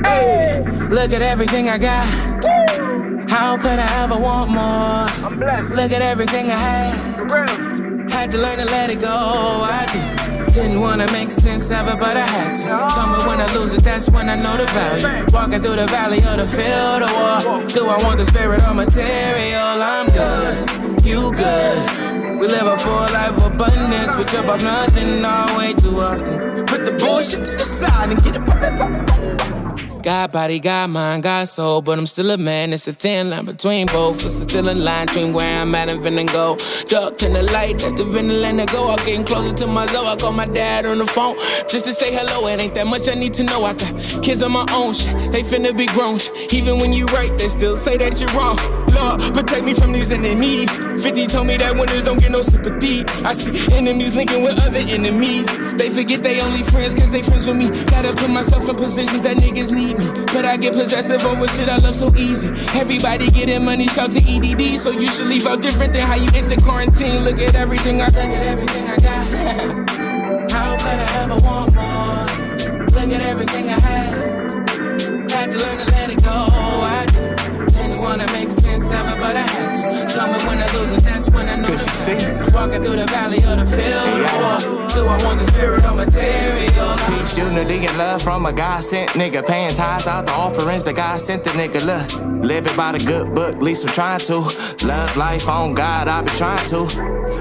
Hey, look at everything I got. How could I ever want more? I'm blessed. Look at everything I had. Had to learn to let it go. I didn't wanna make sense of it, but I had to. Tell me when I lose it, that's when I know the value. Walking through the valley of the field of war. Do I want the spirit or material? I'm good, you good. We live a full life of abundance. We trip off nothing all way too often. Put the bullshit to the side and get it poppin'. God body, God mind, God soul, but I'm still a man. It's a thin line between both. It's still a line between where I'm at and finna go. Dark turn the light, that's the vinny letting go. I'm getting closer to my zone. I call my dad on the phone just to say hello. It ain't that much I need to know. I got kids on my own shit, they finna be grown shit. Even when you right, they still say that you're wrong. Lord, protect me from these enemies. 50 told me that winners don't get no sympathy. I see enemies linking with other enemies. They forget they only friends cause they friends with me. Gotta put myself in positions that niggas need me. But I get possessive over shit I love so easy. Everybody getting money, shout to EDD. So you should leave out different than how you enter quarantine. Look at everything I got. How could I ever want more? Look at everything I had to learn to let it go. I didn't wanna make sense of it, but I had to. Tell me when I lose it, that's when I know. Cause you see, walking through the valley of the field. Do I want the spirit or material? Peace, unity, and love from a God sent nigga. Paying tithes out the offerings that God sent the nigga. Look, living by the good book, at least I'm trying to. Love life on God, I be trying to.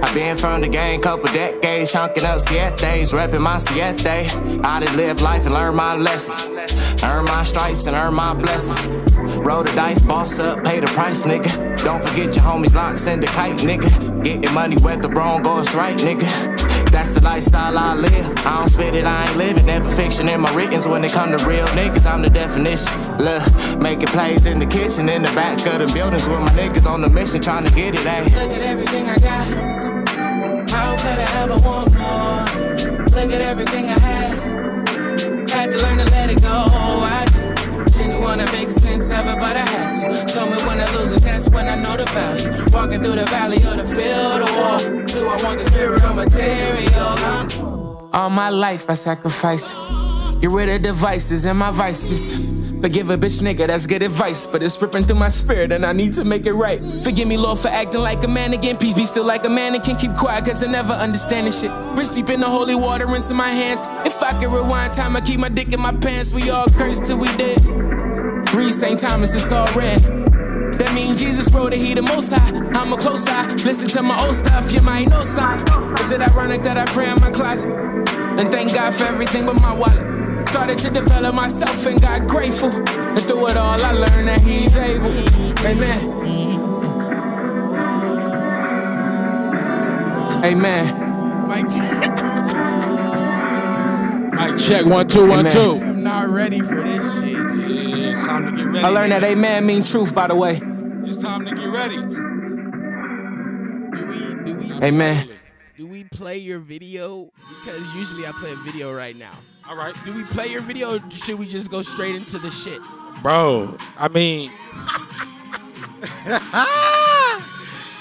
I been from the game couple decades, chunking up sietes, repping my siete. I done live life and learn my lessons. Earn my stripes and earn my blessings. Roll the dice, boss up, pay the price, nigga. Don't forget your homies lock, send a kite, nigga. Getting money whether wrong or it's right, nigga. That's the lifestyle I live. I don't spit it, I ain't living. Never fiction in my writtens. When it come to real niggas, I'm the definition. Look, making plays in the kitchen, in the back of the buildings with my niggas on the mission, trying to get it, ayy. Look at everything I got. How could I ever want more? Look at everything I had to learn to let it go. I didn't wanna make sense of it, but I had to. Told me when I lose it, that's when I know the value. Walking through the valley of the field of war. Do I want the spirit or material? All my life I sacrifice. Get rid of devices and my vices. Forgive a bitch nigga, that's good advice. But it's ripping through my spirit and I need to make it right. Forgive me, Lord, for acting like a man again. Peace be still like a mannequin. Keep quiet cause I never understand this shit. Wrist deep in the holy water, rinsing my hands. If I could rewind time, I keep my dick in my pants. We all cursed till we dead. Read St. Thomas, it's all red. That mean Jesus wrote it, he the most high. I'm a close eye, listen to my old stuff, you might know sign. Is it ironic that I pray in my closet? And thank God for everything but my wallet. Started to develop myself and got grateful. And through it all I learned that he's able. Amen. Amen. Mic check, 1 2 1 2. I'm not ready for this shit. Yeah, it's time to get ready. I learned that amen mean truth, by the way. It's time to get ready. Do we Amen. Do we play your video? Because usually I play a video right now. All right. Do we play your video or should we just go straight into the shit? Bro, I mean.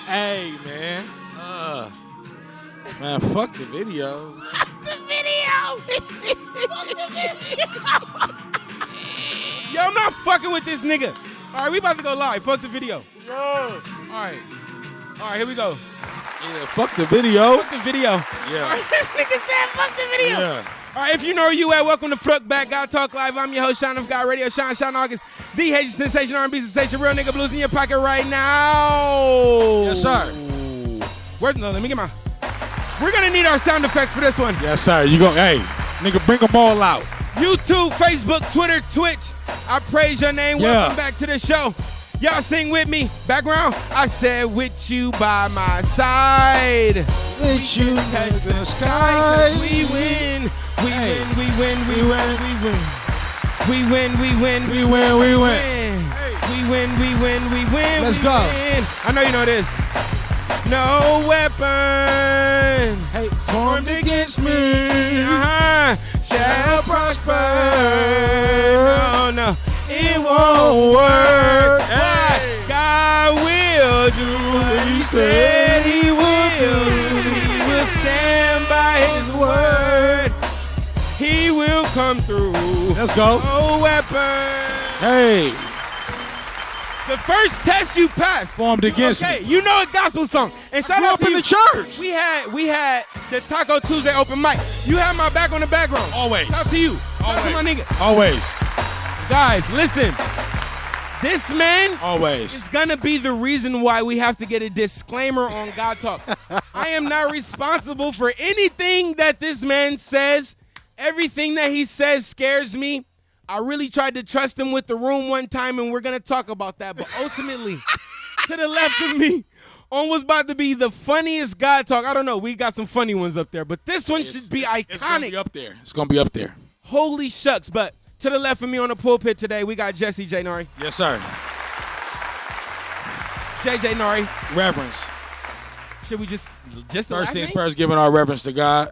Hey, man. Man, fuck the video. Fuck the video! Fuck the video! Yo, I'm not fucking with this nigga. All right, we about to go live. Fuck the video. Yo. All right, here we go. Yeah, fuck the video. Fuck the video. Yeah. All right, this nigga said fuck the video. Yeah. All right, if you know where you at, welcome to Fruck Back, God Talk Live. I'm your host, Sean of God Radio, Sean August, the Haitian sensation, R&B sensation, real nigga blues in your pocket right now. Yes, sir. Where's no? Let me get my. We're gonna need our sound effects for this one. Yes, sir. You go, hey, nigga, bring them all out. YouTube, Facebook, Twitter, Twitch. I praise your name. Yeah. Welcome back to the show. Y'all sing with me. Background. I said with you by my side. With you touch the sky. 'Cause we win. We win. We win. We win. We win. We win. We win. We win. We win. We win. We win. We win. Let's we go. Win. I know you know this. No weapon formed against me shall prosper. No, it won't work. Hey. God will do what he said he will. He will stand by his word. He will come through. Let's go. No weapon. Hey, The first test you passed. Formed against Okay, me. you know a gospel song. And shout Grew out up to in you. the church. We had the Taco Tuesday open mic. You had my back on the background. Always. Shout out to you. Shout out to my nigga. Always. Guys, listen. This man Always. is gonna be the reason why we have to get a disclaimer on God Talk. I am not responsible for anything that this man says. Everything that he says scares me. I really tried to trust him with the room one time, and we're going to talk about that. But ultimately, to the left of me, on what's about to be the funniest God Talk. I don't know. We got some funny ones up there, but this one should be iconic. It's going to be up there. It's going to be up there. Holy shucks. But to the left of me on the pulpit today, we got Jesse Janari. Yes, sir. JJ Nari. Reverence. Should we just the First last things name? first, giving our reverence to God.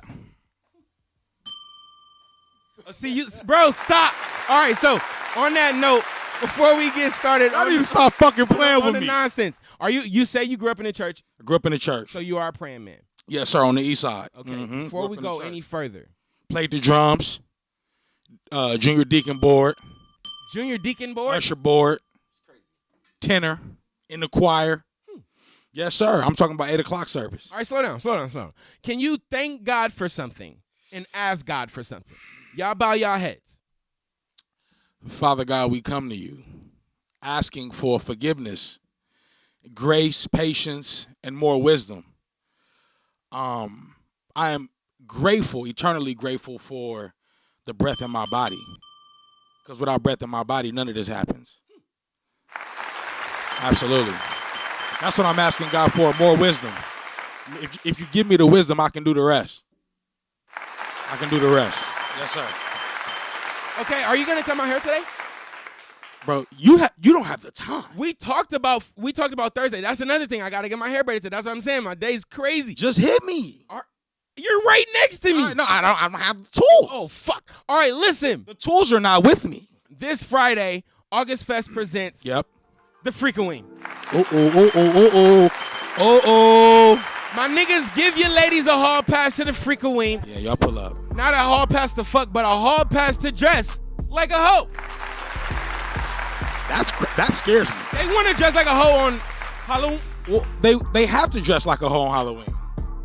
See you, bro. Stop. All right. So on that note, before we get started, Why do you stop fucking playing on with the me? nonsense? Are you say you grew up in the church, I grew up in the church. so you are a praying man? Yes, sir, on the east side. Okay. Mhm. Before Grew we up in the go church. any further, Played the drums, junior deacon board, junior deacon board. usher board, tenor in the choir. Yes, sir. I'm talking about 8 o'clock service. All right, slow down. Can you thank God for something and ask God for something? Y'all bow y'all heads. Father God, we come to you asking for forgiveness, grace, patience, and more wisdom. I am grateful, eternally grateful for the breath in my body. Because without breath in my body, none of this happens. Absolutely. That's what I'm asking God for, more wisdom. If you give me the wisdom, I can do the rest. I can do the rest. Yes, sir. Okay, are you gonna come out here today? Bro, you don't have the time. We talked about Thursday. That's another thing. I gotta get my hair braided today. That's what I'm saying. My day's crazy. Just hit me. You're right next to me. No, I don't have the tools. Oh fuck. All right, listen. The tools are not with me. This Friday, August Fest presents Yep. the Freakoween. Oh. My niggas, give your ladies a hall pass to the Freakoween. Yeah, y'all pull up. Not a hall pass to fuck, but a hall pass to dress like a hoe. That scares me. They want to dress like a hoe on Halloween. Well, they have to dress like a hoe on Halloween.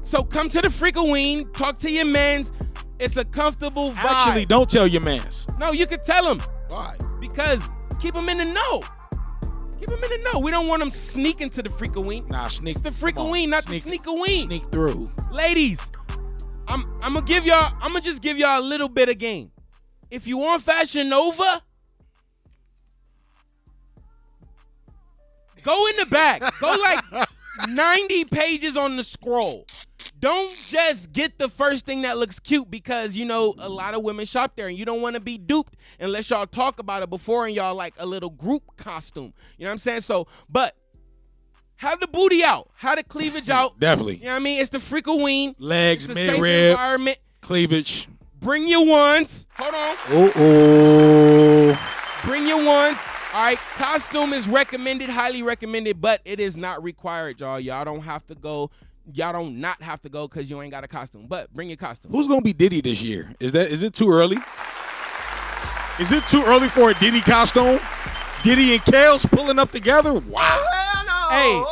So come to the Freakoween, talk to your mans. It's a comfortable vibe. Actually, don't tell your mans. No, you can tell them. Why? Because keep them in the know. Keep them in the know. We don't want them sneaking to the Freakoween. Nah, sneak. It's the come on. Freakoween, not the Sneakoween. Sneak through. Ladies, I'm gonna just give y'all a little bit of game. If you want Fashion Nova, go in the back. Go like 90 pages on the scroll. Don't just get the first thing that looks cute because, you know, a lot of women shop there and you don't want to be duped unless y'all talk about it before and y'all like a little group costume. You know what I'm saying? So, but have the booty out. Have the cleavage out. Definitely. You know what I mean? It's the Freakoween. Legs, It's a safe mid-rib, environment. cleavage. Bring your ones. Hold on. Oh. Bring your ones. All right. Costume is recommended, highly recommended, but it is not required, y'all. Y'all don't have to go. Y'all don't not have to go because you ain't got a costume. But bring your costume. Who's gonna be Diddy this year? Is it too early? Is it too early for a Diddy costume? Diddy and Kels pulling up together? Wow. Hey,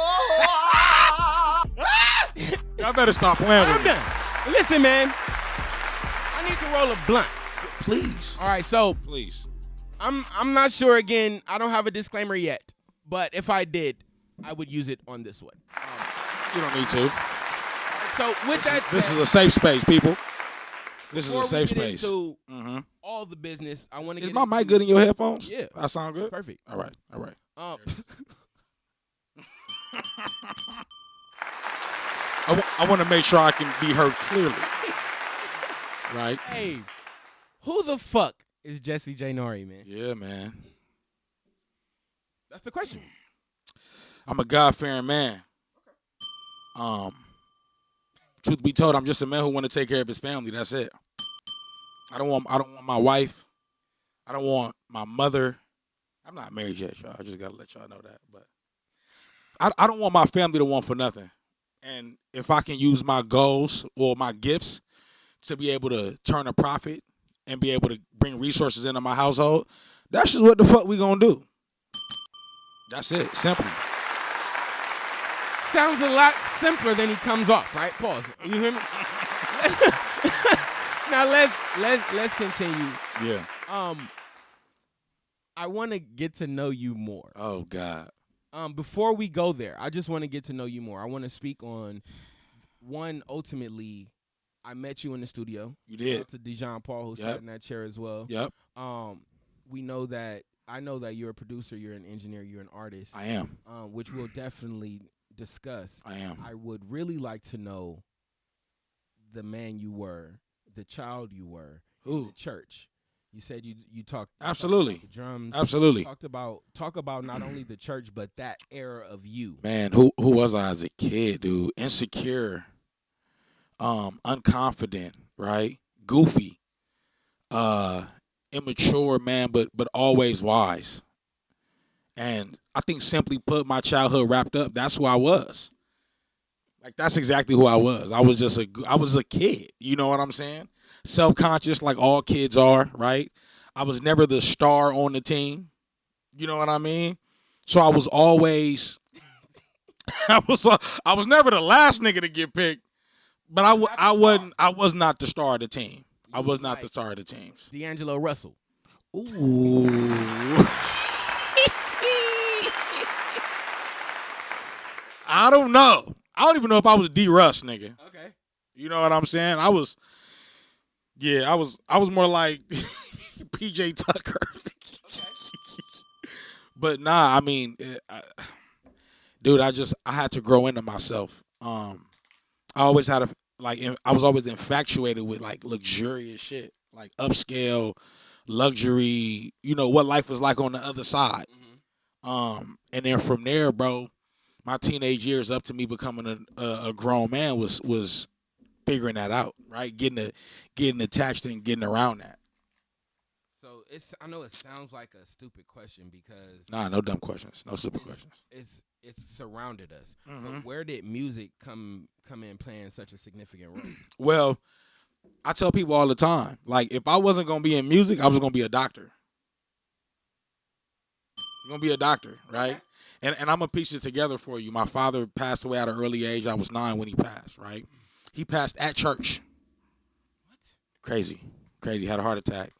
Y'all better stop playing with I'm me. done. Listen, man. I need to roll a blunt. Please. All right, so Please. I'm not sure again. I don't have a disclaimer yet. But if I did, I would use it on this one. You don't need to. So with that said, This is a safe space, people. This is before a safe we get space. into Mhm. all the business, I want to Is get my into, mic good in your headphones? Yeah. I sound good? Perfect. All right. I want to make sure I can be heard clearly. Right? Hey, who the fuck is Jesse Janari, man? Yeah, man. That's the question. I'm a God-fearing man. Truth be told, I'm just a man who want to take care of his family. That's it. I don't want my wife. I don't want my mother. I'm not married yet, y'all. I just gotta let y'all know that. But I don't want my family to want for nothing. And if I can use my goals or my gifts to be able to turn a profit and be able to bring resources into my household, that's just what the fuck we gonna do. That's it, simple. Sounds a lot simpler than he comes off, right? Pause. You hear me? Now let's continue. Yeah. I want to get to know you more. Oh God. Before we go there, I just want to get to know you more. I want to speak on one. Ultimately, I met you in the studio. You did. To Dijon Paul, who sat in that chair as well. Yep. I know that you're a producer, you're an engineer, you're an artist. I am. Which we'll definitely discuss. I am. I would really like to know the man you were, the child you were in the church. You said you talked absolutely about the drums. Absolutely. Talk about not only the church but that era of you. Man, who was I as a kid, dude? Insecure, unconfident, right? Goofy, immature, man, but always wise. And I think simply put, my childhood wrapped up. That's who I was. Like, that's exactly who I was. I was a kid. You know what I'm saying? Self-conscious, like all kids are, right? I was never the star on the team. You know what I mean? So I was always, I was never the last nigga to get picked, but I was not the star of the team. I was not the star of the teams. D'Angelo Russell. Ooh. I don't know. I don't even know if I was D. Russ, nigga. Okay. You know what I'm saying? I was more like PJ Tucker. Okay. But nah, I mean, dude, I had to grow into myself. I always had I was always infatuated with like luxurious shit, like upscale luxury, you know, what life was like on the other side. Mm-hmm. And then from there, bro, my teenage years up to me becoming a grown man was figuring that out, right? Getting attached and getting around that. So I know it sounds like a stupid question because no dumb questions, no stupid questions. It's surrounded us. Mm-hmm. But where did music come in playing such a significant role? Well, I tell people all the time, like, if I wasn't gonna be in music, I was gonna be a doctor. You're gonna be a doctor, right? And I'm gonna piece it together for you. My father passed away at an early age. I was 9 when he passed, right? He passed at church. What? Crazy. Had a heart attack.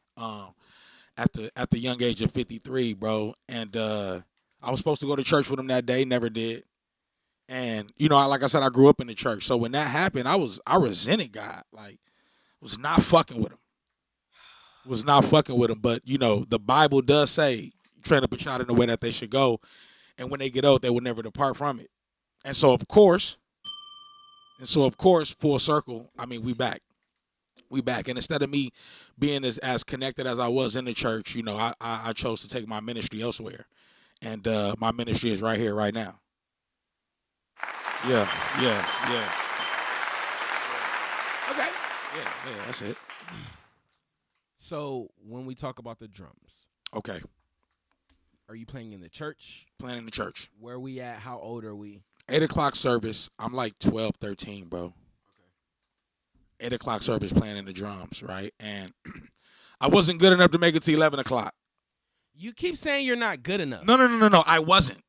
At the young age of 53, bro. And I was supposed to go to church with him that day, never did. And you know, like I said, I grew up in the church. So when that happened, I resented God. Like, was not fucking with him. But you know, the Bible does say, train up a child in the way that they should go, and when they get old, they will never depart from it. And so of course, full circle, I mean, we back. And instead of me being as connected as I was in the church, you know, I chose to take my ministry elsewhere. And my ministry is right here, right now. Yeah. Okay. Yeah, that's it. So when we talk about the drums, okay. Are you playing in the church? Playing in the church. Where we at? How old are we? 8 o'clock service. I'm like 12, 13, bro. Okay. 8 o'clock service playing in the drums, right? And I wasn't good enough to make it to 11 o'clock. You keep saying you're not good enough. No. I wasn't.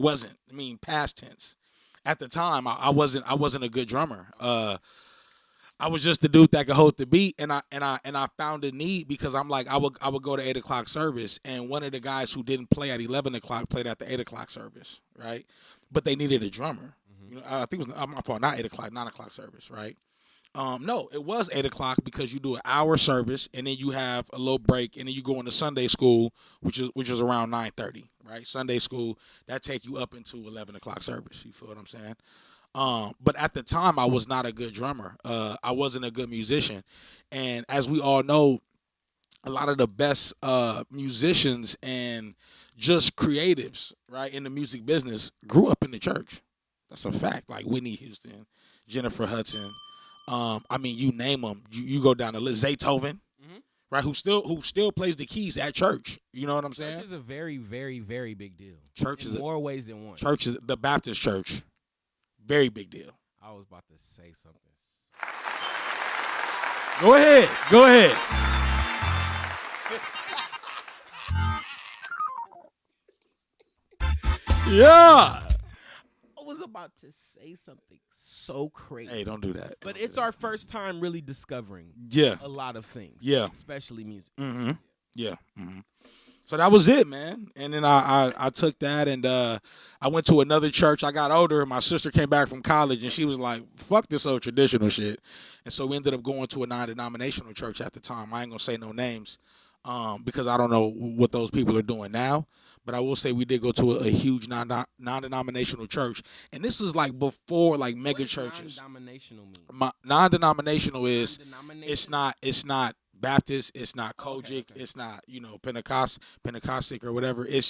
I mean, past tense. At the time, I wasn't a good drummer. I was just the dude that could hold the beat, and I found a need because I'm like, I would go to 8 o'clock service, and one of the guys who didn't play at 11 o'clock played at the 8 o'clock service, right? But they needed a drummer. Mm-hmm. You know, I think it was my fault, not 8 o'clock, 9 o'clock service, right? No, it was 8 o'clock because you do an hour service, and then you have a little break, and then you go into Sunday school, which is around 9:30, right? Sunday school, that take you up into 11 o'clock service. You feel what I'm saying? But at the time, I was not a good drummer. I wasn't a good musician. And as we all know, a lot of the best musicians and just creatives, right, in the music business grew up in the church. That's a fact. Like Whitney Houston, Jennifer Hudson. I mean, you name them. You go down the list. Zaytoven, mm-hmm. right, who still plays the keys at church. You know what I'm saying? Church is a very, very, very big deal. Church in is more ways than one. Church is the Baptist church. Very big deal. I was about to say something. Go ahead. Yeah. I was about to say something so crazy. Hey, don't do that. But Don't it's do that. our first time really discovering Yeah. a lot of things. Yeah. Especially music. Mm-hmm. Yeah. Mm-hmm. So that was it, man. And then I took that and I went to another church. I got older. My sister came back from college and she was like, fuck this old traditional shit. And so we ended up going to a non-denominational church at the time. I ain't going to say no names because I don't know what those people are doing now. But I will say we did go to a huge non-denominational church. And this is like before like mega churches. Non-denominational mean? Non-denominational is Non-denominational? it's not Baptist, it's not Kojic, Okay. it's not, Pentecostic or whatever. They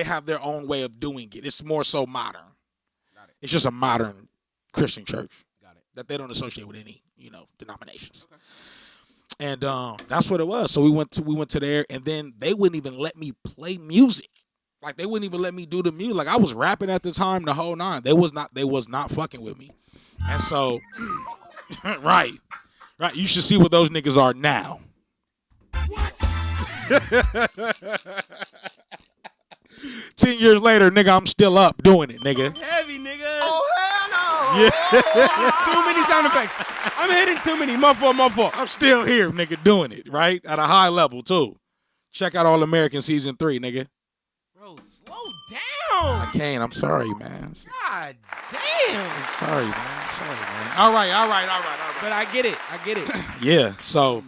have their own way of doing it. It's more so modern. Got it. It's just a modern Christian church Got it. that they don't associate with any, denominations. Okay. And that's what it was. So we went to there, and then they wouldn't even let me play music. Like they wouldn't even let me do the music. Like I was rapping at the time, the whole nine. They was not fucking with me. And so right. You should see what those niggas are now. 10 years later, nigga, I'm still up doing it, nigga. Heavy, nigga. Oh, hell no. Yeah. Too many sound effects. I'm hitting too many. My fault. I'm still here, nigga, doing it, right? At a high level, too. Check out All American Season 3, nigga. Bro, slow down. I can't. I'm sorry, man. God damn. Sorry, man. All right. But I get it. Yeah, so,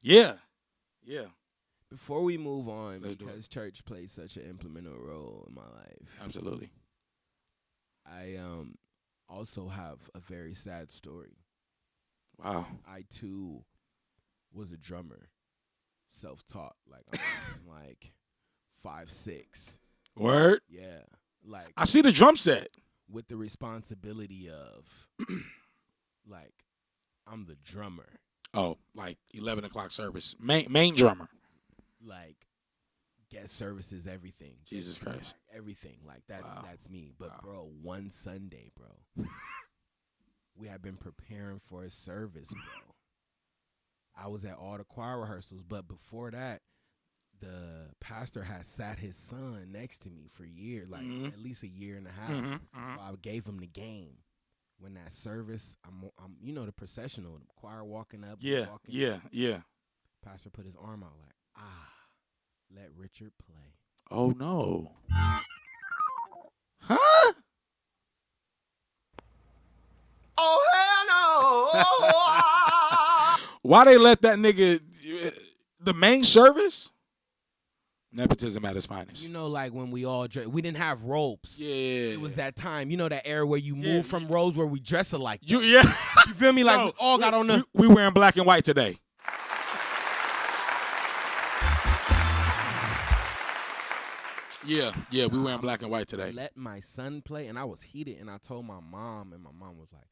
yeah. Before we move on, Let's do because church plays such an implemental role in my life, Absolutely. I also have a very sad story. Wow. I too was a drummer, self-taught. Like I'm like 5'6". Word? Yeah, like I see the drum set. with the responsibility of like I'm the drummer. Oh, like 11 o'clock service. Main drummer. Like guest services, everything. Jesus Christ. Like, everything. Like Wow. that's me. But Wow. bro, one Sunday, bro, we had been preparing for a service, bro. I was at all the choir rehearsals, but before that, the pastor had sat his son next to me for years, like at least a year and a half. So I gave him the game. When that service, I'm the processional, the choir walking up. Yeah. Pastor put his arm out like, let Richard play. Oh, no. Huh? Oh, hell no. Why they let that nigga, the main service? Nepotism at its finest. You know, like when we all we didn't have ropes. Yeah. It was that time. You know that era where you Yeah. move from roles where we dress alike. Yeah. You feel me? Like No, we all got on the. We wearing black and white today. Yeah, we wearing black and white today. Let my son play, and I was heated, and I told my mom, and my mom was like,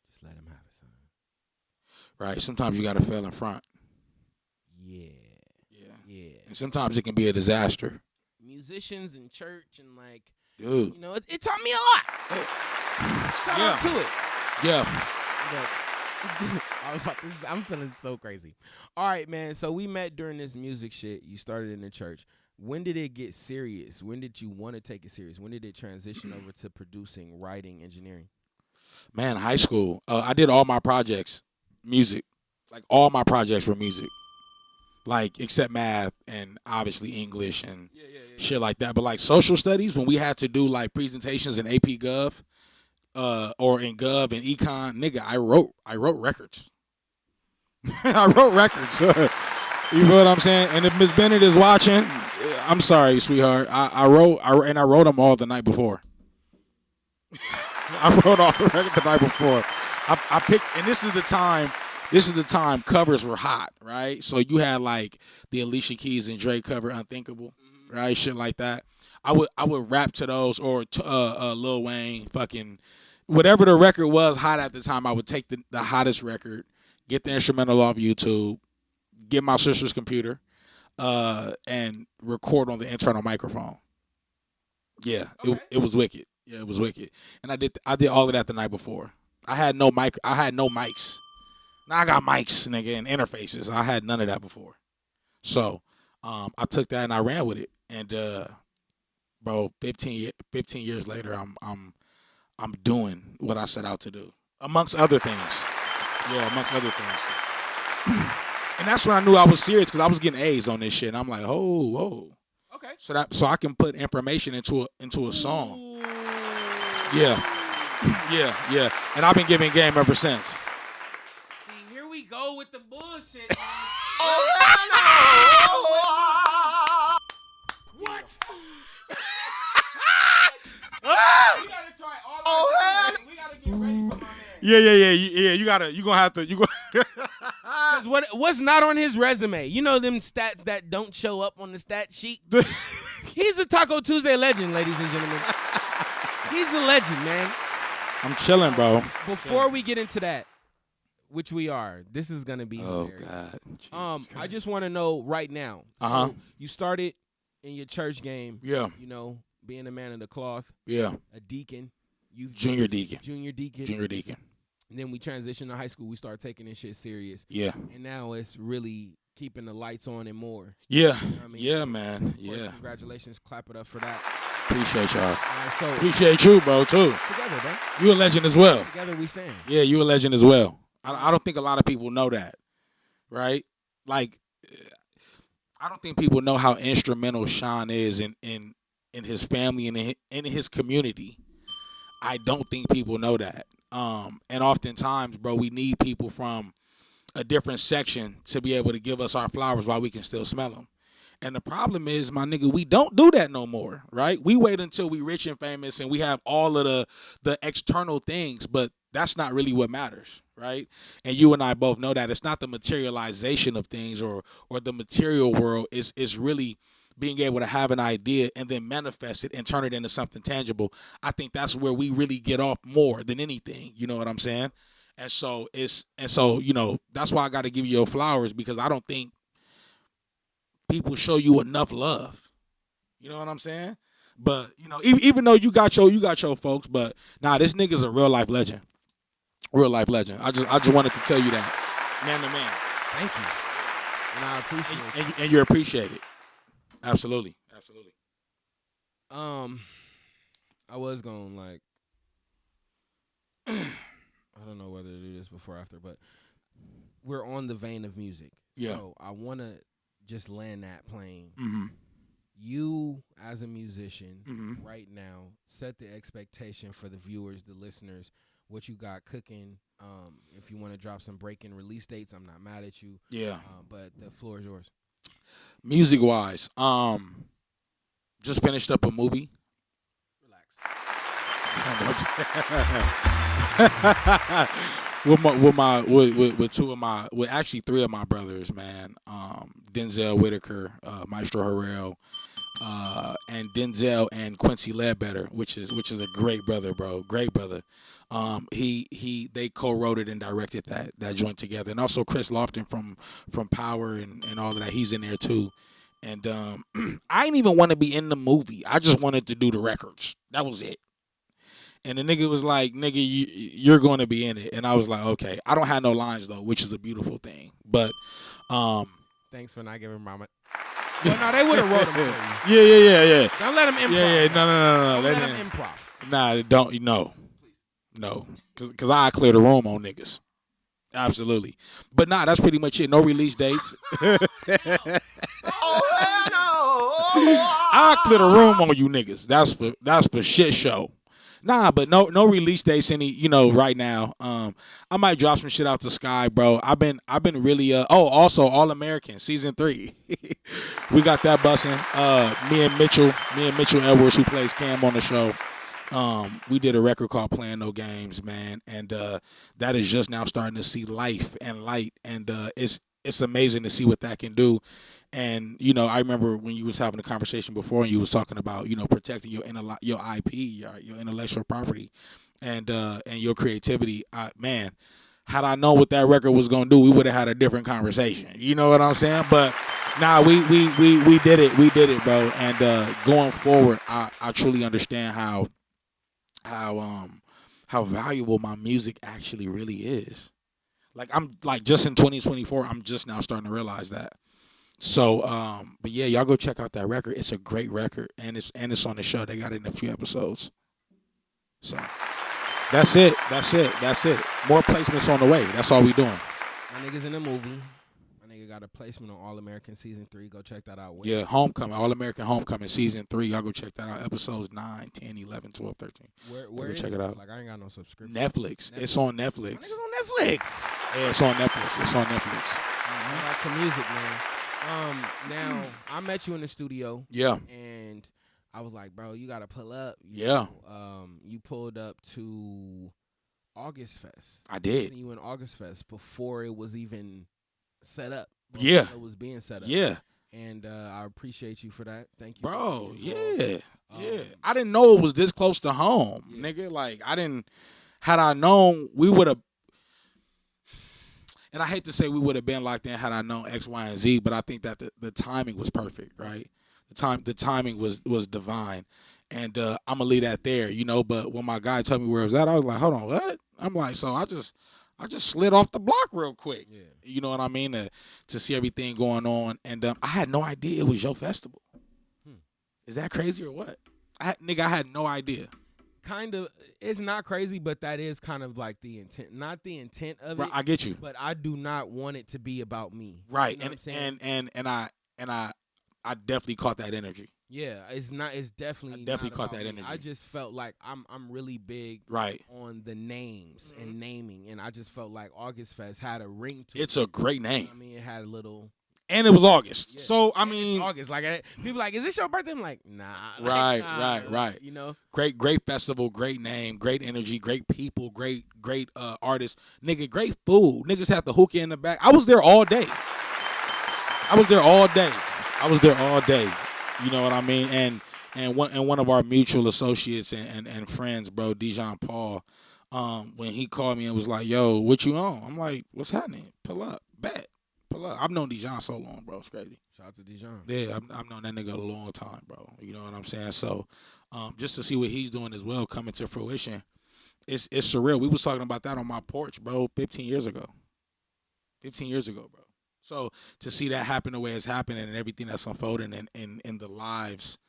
"Just let him have it, son." Right. Sometimes you gotta fail in front. Yeah. And sometimes it can be a disaster. Musicians in church and like, Dude. you know, it taught me a lot. Shout out to it. Yeah. I'm feeling so crazy. All right, man. So we met during this music shit. You started in the church. When did it get serious? When did you want to take it serious? When did it transition over to producing, writing, engineering? Man, high school. I did all my projects, music. Like all my projects were music. Like except math and obviously English and shit like that. But like social studies, when we had to do like presentations in AP Gov, or in Gov and Econ, nigga, I wrote records. I wrote records. You know what I'm saying? And if Miss Bennett is watching, I'm sorry, sweetheart. I wrote them all the night before. I wrote all the records the night before. I picked, and this is the time covers were hot, right? So you had like the Alicia Keys and Drake cover Unthinkable, right? Shit like that. I would rap to those or to Lil Wayne, fucking whatever the record was hot at the time. I would take the hottest record, get the instrumental off YouTube, get my sister's computer, and record on the internal microphone. Yeah, Okay. it was wicked. Yeah, it was wicked. And I did all of that the night before. I had no mics. Now I got mics, nigga, and interfaces. I had none of that before. So I took that and I ran with it. And bro, 15 years later, I'm doing what I set out to do, amongst other things. Yeah, amongst other things. And that's when I knew I was serious because I was getting A's on this shit. And I'm like, whoa. Okay. So I can put information into a song. Yeah. And I've been giving game ever since. See, here we go with the bullshit. What? We gotta try all that. We gotta get ready for my man. Yeah. You gonna have to. Because what's not on his resume? You know them stats that don't show up on the stat sheet? He's a Taco Tuesday legend, ladies and gentlemen. He's a legend, man. I'm chilling, bro. Before we get into that, which we are, this is gonna be hilarious. God. I just want to know right now. So you started in your church game. Yeah. You know, being a man of the cloth. Yeah. A deacon. Junior deacon. Junior deacon. And then we transitioned to high school. We started taking this shit serious. Yeah. And now it's really keeping the lights on and more. Yeah. You know what I mean? Yeah, man. Of course, Yeah. Congratulations. Clap it up for that. Appreciate y'all. All right, so Appreciate you, bro, too. together, bro. You a legend as well. Together we stand. Yeah, you a legend as well. I don't think a lot of people know that, right? Like, I don't think people know how instrumental Sean is in his family and in his community. I don't think people know that. And oftentimes, bro, we need people from a different section to be able to give us our flowers while we can still smell them. And the problem is, my nigga, we don't do that no more, right? We wait until we rich and famous and we have all of the external things, but that's not really what matters, right? And you and I both know that it's not the materialization of things or the material world. Is really being able to have an idea and then manifest it and turn it into something tangible. I think that's where we really get off more than anything. You know what I'm saying? And so you know, that's why I got to give you your flowers, because I don't think people show you enough love. You know what I'm saying? But you know, even though you got your folks, but this nigga's a real life legend. Real life legend. I just wanted to tell you that, man to man. Thank you. And I appreciate it. And you're appreciated. Absolutely. I was going like, I don't know whether to do this before or after, but we're on the vein of music. Yeah. So I want to just land that plane. Mm-hmm. You, as a musician, Mm-hmm. right now, set the expectation for the viewers, the listeners, what you got cooking. If you want to drop some breaking release dates, I'm not mad at you. Yeah. But the floor is yours. Music wise, just finished up a movie. Relax. with actually three of my brothers, man. Denzel Whitaker, Maestro Harrell, and Denzel and Quincy Ledbetter, which is a great brother, bro. Great brother. They co-wrote it and directed that joint together, and also Chris Lofton from Power and all of that. He's in there too. And I didn't even want to be in the movie. I just wanted to do the records. That was it. And the nigga was like, nigga, you're going to be in it. And I was like, okay. I don't have no lines, though, which is a beautiful thing. But thanks for not giving Mama. Well, no, they would have wrote them for you. Yeah. Don't let them improv. Yeah. No. Don't let them improv. Nah, don't. No. Because I clear the room on niggas. Absolutely. But that's pretty much it. No release dates. I clear the room on you niggas. That's for shit show. But no release dates right now. I might drop some shit out the sky, bro. I've been really also All American season 3. We got that busting. Me and Mitchell Edwards, who plays Cam on the show. We did a record called Playing No Games, man, and that is just now starting to see life and light, and it's amazing to see what that can do. And I remember when you was having a conversation before, and you was talking about protecting your IP, your intellectual property, and your creativity. Man, had I known what that record was gonna do, we would have had a different conversation. You know what I'm saying? But we did it, bro. And going forward, I truly understand how valuable my music actually really is. Like I'm like just in 2024, I'm just now starting to realize that. So, but yeah, y'all go check out that record. It's a great record, and it's on the show. They got it in a few episodes. So that's it. More placements on the way. That's all we doing. My nigga's in the movie. My nigga got a placement on All American Season 3. Go check that out. Yeah, Homecoming, All American Homecoming Season 3. Y'all go check that out. Episodes 9, 10, 11, 12, 13. Where is check it out. Like, I ain't got no subscription. Netflix. It's on Netflix. My nigga's on Netflix. Yeah, it's on Netflix. Shout out to music, man. Now, I met you in the studio. Yeah. And I was like, bro, you got to pull up. Yeah. You pulled up to August Fest. I did. Seen you in August Fest before it was even set up. Yeah. It was being set up. Yeah. And I appreciate you for that. Thank you. Bro, for yeah. I didn't know it was this close to home, nigga. Like, had I known, we would have, and I hate to say we would have been like that had I known X, Y, and Z, but I think that the timing was perfect, right? The timing was divine. And I'm going to leave that there, you know, but when my guy told me where it was at, I was like, hold on, what? I'm like, so I just slid off the block real quick. Yeah. You know what I mean? To see everything going on. And I had no idea it was your festival. Is that crazy or what? I had no idea. Kind of, it's not crazy, but that is kind of like the intent. Not the intent of Right, it. I get you. But I do not want it to be about me. Right. You know what I'm saying? And I definitely caught that energy. Yeah, it's not. It's definitely. I definitely not caught about that me. energy. I just felt like I'm really big. Right. On the names and naming, and I just felt like August Fest had a ring to it. It's a great name. I mean, it had a little. And it was August. Yeah. So, I mean. It's August. Like, people like, is this your birthday? I'm like, nah. Right. You know? Great festival, great name, great energy, great people, great artists. Nigga, great food. Niggas had the hookah in the back. I was there all day. You know what I mean? And one of our mutual associates and friends, bro, Dijon Paul, when he called me and was like, yo, what you on? I'm like, what's happening? Pull up. Bet. Pull up. I've known Dijon so long, bro. It's crazy. Shout out to Dijon. Yeah, I've known that nigga a long time, bro. You know what I'm saying? So just to see what he's doing as well coming to fruition, it's surreal. We was talking about that on my porch, bro, 15 years ago. 15 years ago, bro. So to see that happen the way it's happening and everything that's unfolding in the lives,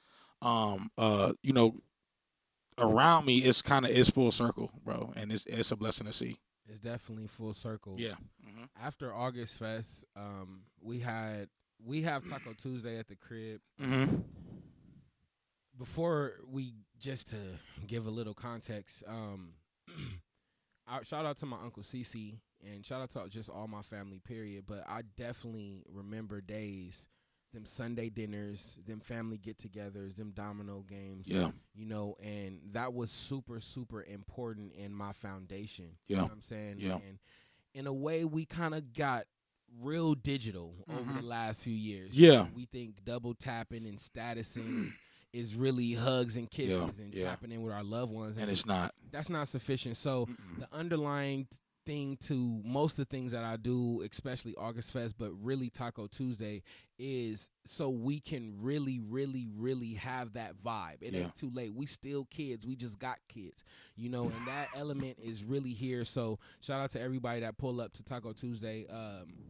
you know, around me, it's full circle, bro, and it's a blessing to see. It's definitely full circle. Yeah. After August Fest, we have Taco Tuesday at the crib. Before we, just to give a little context, shout out to my Uncle CC and shout out to just all my family, period. But I definitely remember days, them Sunday dinners, them family get-togethers, them domino games. Yeah. You know, and that was super, super important in my foundation. Yeah. You know what I'm saying? Yeah. And in a way, we kind of got real digital over the last few years. Yeah. We think double tapping and statusing is really hugs and kisses and tapping in with our loved ones. And it's not. That's not sufficient. So the underlying thing to most of the things that I do, especially August Fest, but really Taco Tuesday, is so we can really, really, really have that vibe. It ain't too late. We still kids. We just got kids, you know, and that element is really here. So shout out to everybody that pull up to Taco Tuesday.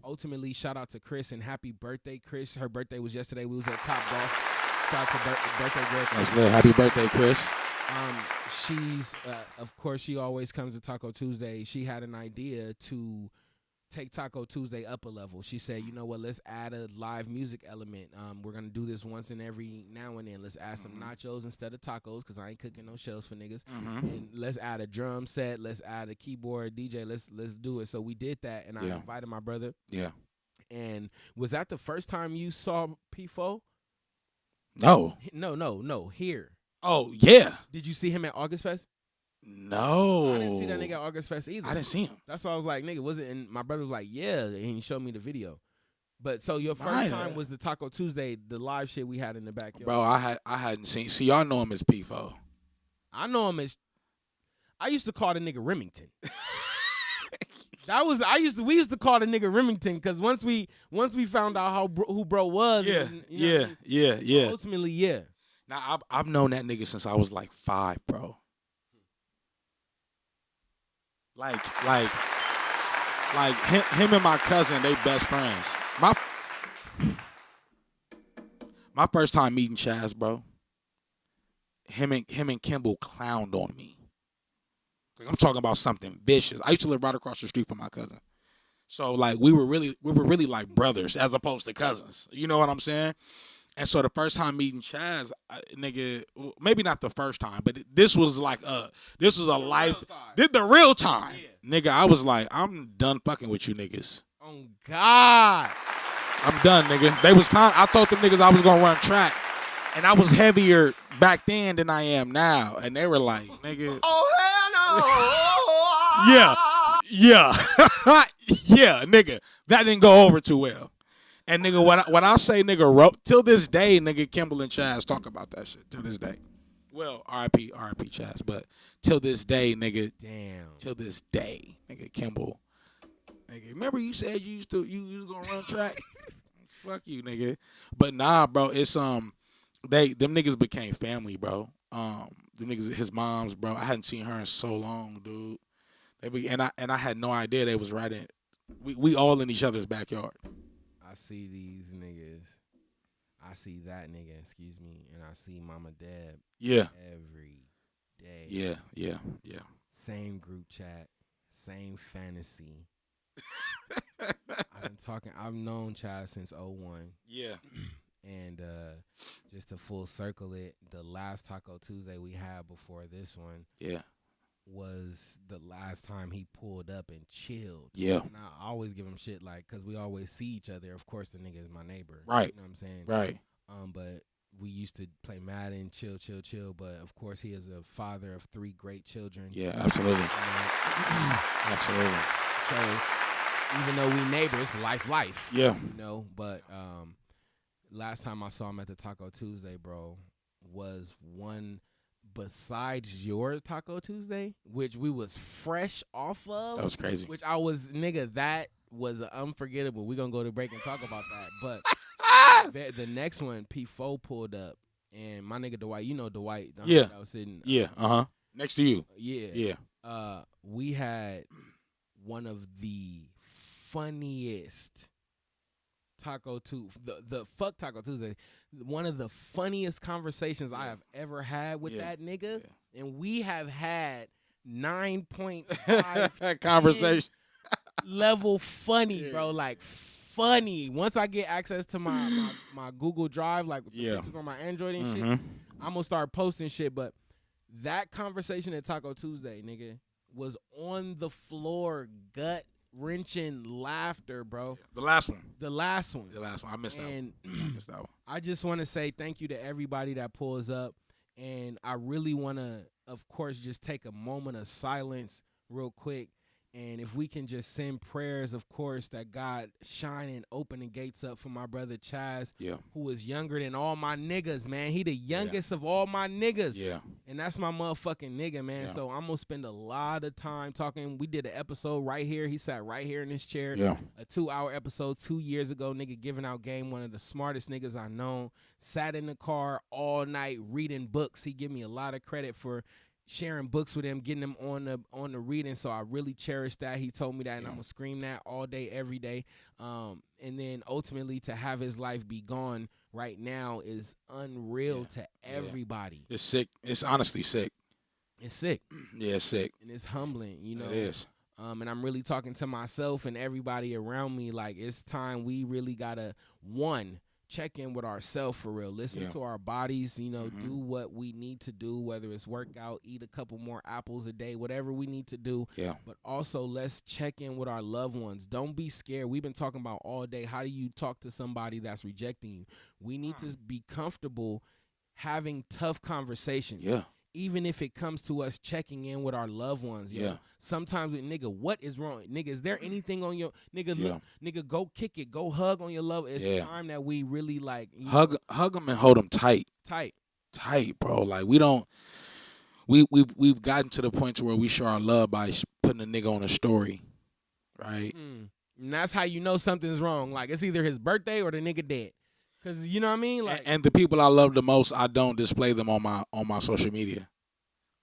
Ultimately, shout out to Chris and happy birthday, Chris. Her birthday was yesterday. We was at Top Golf. Shout out to birthday girl. That's lit. Happy birthday, Chris. She's, of course, she always comes to Taco Tuesday. She had an idea to take Taco Tuesday up a level. She said, you know what, let's add a live music element. We're going to do this once in every now and then. Let's add some nachos instead of tacos because I ain't cooking no shells for niggas. And let's add a drum set. Let's add a keyboard, DJ. Let's do it. So we did that, and I invited my brother. Yeah. And was that the first time you saw P4? No. No. Here. Oh, yeah. Did you see him at August Fest? No. I didn't see that nigga at August Fest either. I didn't see him. That's why I was like, nigga, was it? And my brother was like, yeah, and he showed me the video. But so your first time was the Taco Tuesday, the live shit we had in the backyard. Bro, I hadn't seen. See, y'all know him as P4. I know him as. I used to call the nigga Remington. We used to call the nigga Remington because once we found out who bro was. Yeah. Ultimately, yeah. Now I've known that nigga since I was like 5, bro. Like Like him and my cousin, they best friends. My first time meeting Chaz, bro. Him and Kimball clowned on me. Like, I'm talking about something vicious. I used to live right across the street from my cousin. So like we were really like brothers as opposed to cousins. You know what I'm saying? And so the first time meeting Chaz, nigga, maybe not the first time, but this was like a life, the real time. Yeah. Nigga, I was like, I'm done fucking with you niggas. Oh God. I'm done, nigga. I told them niggas I was gonna run track, and I was heavier back then than I am now, and they were like, nigga. Oh hell no. Yeah, yeah, nigga. That didn't go over too well. And nigga, when I say nigga, till this day, nigga, Kimball and Chaz talk about that shit till this day. Well, R.I.P. Chaz, but till this day, nigga. Damn. Till this day, nigga, Kimball. Nigga, remember you said you was gonna run track? Fuck you, nigga. But nah, bro, it's them niggas became family, bro. Them niggas, his moms, bro. I hadn't seen her in so long, dude. And I had no idea they was right in. We all in each other's backyard. I see these niggas. I see that nigga, excuse me, and I see Mama Deb. Yeah. Every day. Yeah. Same group chat, same fantasy. I've known Chad since 01. Yeah. And just to full circle it, the last Taco Tuesday we had before this one. Yeah. Was the last time he pulled up and chilled. Yeah. And I always give him shit, like, because we always see each other. Of course, the nigga is my neighbor. Right. You know what I'm saying? Right. But we used to play Madden, chill. But, of course, he is a father of 3 great children. Yeah, absolutely. Absolutely. So, even though we neighbors, life. Yeah. You know, but last time I saw him at the Taco Tuesday, bro, was one besides your Taco Tuesday, which we was fresh off of. That was crazy. Which I was, nigga, that was unforgettable. We're going to go to break and talk about that. But the next one, P4 pulled up. And my nigga Dwight, you know Dwight. Yeah. I was sitting. Yeah, uh-huh. Next to you. Yeah. We had one of the funniest Taco Tuesday, the fuck Taco Tuesday, one of the funniest conversations I have ever had with that nigga, and we have had 9.5 conversation level funny, bro, like funny. Once I get access to my Google Drive, like the pictures on my Android and shit, I'm gonna start posting shit. But that conversation at Taco Tuesday, nigga, was on the floor, gut wrenching laughter, bro. The last one. I missed that one. I just want to say thank you to everybody that pulls up, and I really want to, of course, just take a moment of silence real quick. And if we can just send prayers, of course, that God shine and open the gates up for my brother Chaz, who is younger than all my niggas, man. He the youngest of all my niggas. Yeah. And that's my motherfucking nigga, man. Yeah. So I'm going to spend a lot of time talking. We did an episode right here. He sat right here in this chair. Yeah. A 2-hour episode 2 years ago, nigga giving out game, one of the smartest niggas I known. Sat in the car all night reading books. He give me a lot of credit for sharing books with him, getting him on the reading, so I really cherish that. He told me that, and I'm gonna scream that all day, every day. And then ultimately to have his life be gone right now is unreal to everybody. It's sick. It's honestly sick. It's sick. Yeah, it's sick. And it's humbling, you know. It is. And I'm really talking to myself and everybody around me, like, it's time we really gotta, check in with ourselves for real. Listen to our bodies, you know, do what we need to do, whether it's work out, eat a couple more apples a day, whatever we need to do. Yeah. But also let's check in with our loved ones. Don't be scared. We've been talking about all day, how do you talk to somebody that's rejecting you? We need to be comfortable having tough conversations. Yeah. Even if it comes to us checking in with our loved ones, yo. Sometimes, nigga, what is wrong? Nigga, is there anything on your nigga? Look, nigga, go kick it, go hug on your love. It's time that we really like hug them and hold them tight, bro. Like we've gotten to the point to where we show our love by putting a nigga on a story, right? And that's how you know something's wrong. Like it's either his birthday or the nigga dead. Cause you know what I mean, like, and the people I love the most, I don't display them on my social media,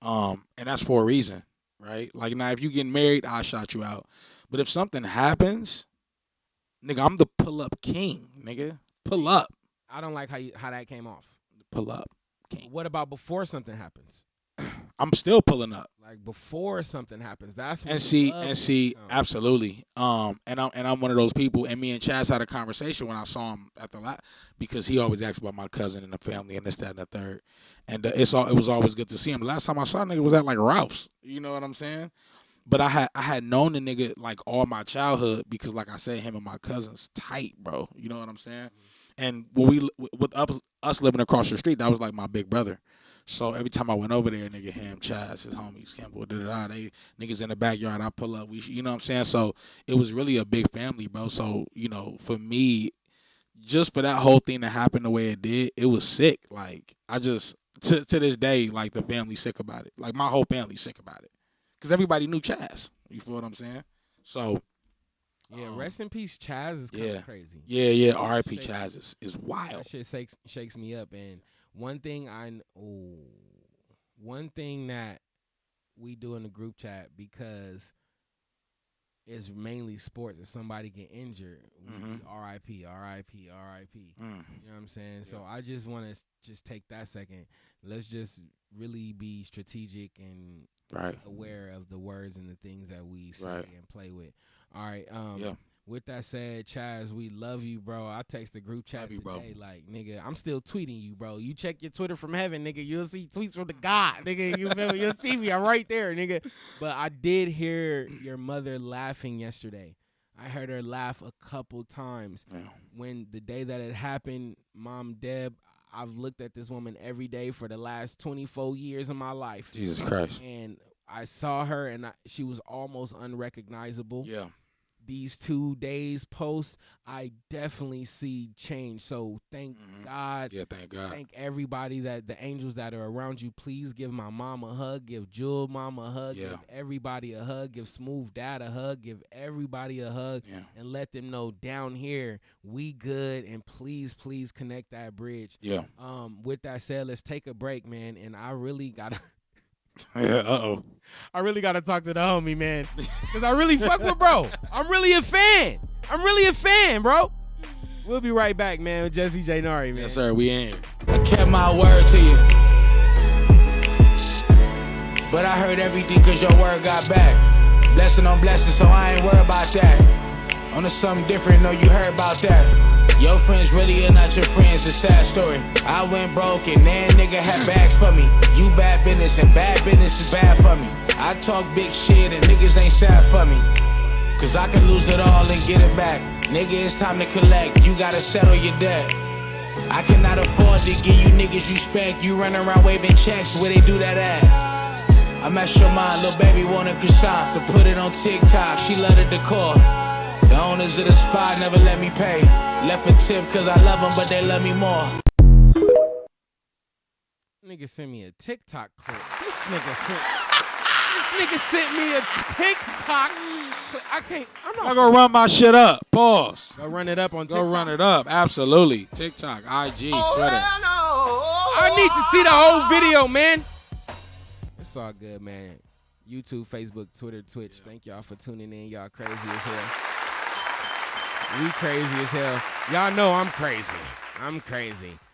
and that's for a reason, right? Like now, if you getting married, I'll shout you out, But if something happens, nigga, I'm the pull up king, nigga. Pull up. I don't like how that came off. Pull up king. What about before something happens? I'm still pulling up. Like before something happens. That's when And see, absolutely. And I'm one of those people. And me and Chaz had a conversation when I saw him at the because he always asks about my cousin and the family and this, that, and the third. And it was always good to see him. The last time I saw a nigga was at like Ralph's. You know what I'm saying? But I had known the nigga like all my childhood because, like I said, him and my cousins tight, bro. You know what I'm saying? And when with us living across the street, that was like my big brother. So every time I went over there, nigga, him, Chaz, his homies, Campbell, they niggas in the backyard, I pull up, you know what I'm saying? So it was really a big family, bro. So, you know, for me, just for that whole thing to happen the way it did, it was sick. Like, I just, to this day, like, the family's sick about it. Like, my whole family's sick about it. Because everybody knew Chaz. You feel what I'm saying? So. Yeah, rest in peace, Chaz is kind of crazy. Yeah, R.I.P. Chaz is wild. That shit shakes me up. And one thing that we do in the group chat, because it's mainly sports. If somebody get injured, we R.I.P., R.I.P., R.I.P. You know what I'm saying? Yeah. So I just want to just take that second. Let's just really be strategic and aware of the words and the things that we say and play with. All right. With that said, Chaz, we love you, bro. I text the group chat today, like, nigga, I'm still tweeting you, bro. You check your Twitter from heaven, nigga. You'll see tweets from the God, nigga. You feel me? You'll see me. I'm right there, nigga. But I did hear your mother laughing yesterday. I heard her laugh a couple times. Yeah. When the day that it happened, Mom Deb, I've looked at this woman every day for the last 24 years of my life. Jesus Christ. And I saw her, and she was almost unrecognizable. Yeah. These 2 days post, I definitely see change. So thank God. Yeah, thank God. Thank everybody, that the angels that are around you. Please give my mom a hug. Give Jewel mom a hug. Yeah. Give everybody a hug. Give Smooth Dad a hug. Give everybody a hug. Yeah. And let them know down here we good. And please, please connect that bridge. Yeah. With that said, let's take a break, man. And I really gotta. Yeah, I really got to talk to the homie, man. Because I really fuck with bro. I'm really a fan. Bro. We'll be right back, man, with Jesse Janari, man. Yes, sir. We in. I kept my word to you. But I heard everything because your word got back. Blessing on blessing, so I ain't worried about that. On to something different, know you heard about that. Your friends really are not your friends, a sad story. I went broke and that nigga had bags for me. You bad business and bad business is bad for me. I talk big shit and niggas ain't sad for me. Cause I can lose it all and get it back. Nigga, it's time to collect, you gotta settle your debt. I cannot afford to give you niggas you spank. You run around waving checks, where they do that at? I'm at your mind, little baby want a croissant to put it on TikTok, she love the decor. The owners of the spot never let me pay. Left a tip cause I love them, but they love me more. Nigga sent me a TikTok clip. This nigga sent me a TikTok clip. I'm gonna run my shit up. Pause. Go run it up on TikTok. Go run it up. Absolutely. TikTok, IG, Twitter. I need to see the whole video, man. It's all good, man. YouTube, Facebook, Twitter, Twitch. Thank y'all for tuning in. Y'all crazy as hell. We crazy as hell. Y'all know I'm crazy.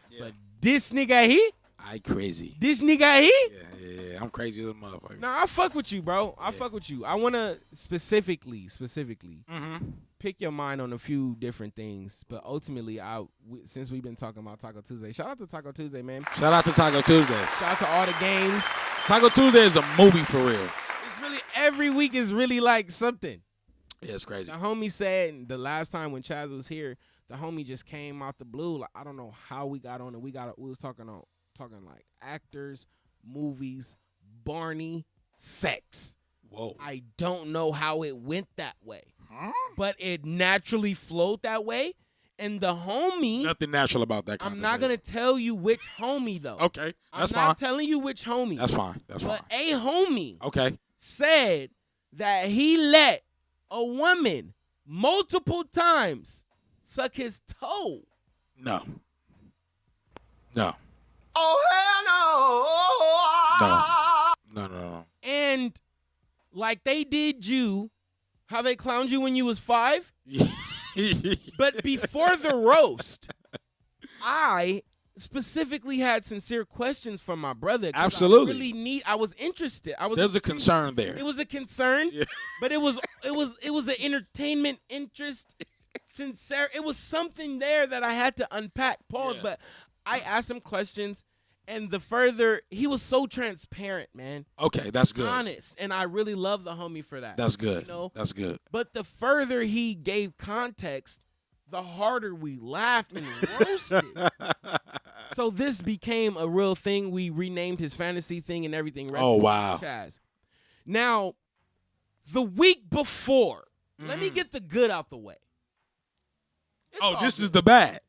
Yeah. But this nigga here? I crazy. This nigga here? Yeah. I'm crazy as a motherfucker. Nah, I fuck with you, bro. I fuck with you. I want to specifically pick your mind on a few different things. But ultimately, since we've been talking about Taco Tuesday, shout out to Taco Tuesday, man. Shout out to Taco Tuesday. Shout out to all the games. Taco Tuesday is a movie for real. It's really, every week is really like something. Yeah, it's crazy. The homie said the last time when Chaz was here, the homie just came out the blue. Like, I don't know how we got on it. We was talking like actors, movies, Barney, sex. Whoa. I don't know how it went that way. But it naturally flowed that way. And the homie. Nothing natural about that conversation. I'm not going to tell you which homie, though. Okay. That's fine. I'm not telling you which homie. That's fine. But a homie okay. said that he let a woman multiple times suck his toe. No. Oh, hell no. No. And like they did you, How they clowned you when you was 5? But before the roast, I specifically had sincere questions from my brother. Absolutely. I was interested. There's a concern there. It was a concern, but it was an entertainment interest. Sincere. It was something there that I had to unpack. Pause. But I asked him questions, and he was so transparent, man. Okay, that's good. Honest, and I really love the homie for that. That's good. You know? That's good. But the further he gave context, the harder we laughed and roasted. So this became a real thing. We renamed his fantasy thing and everything. Oh, wow. Chaz. Now, the week before, let me get the good out the way. This is the bad.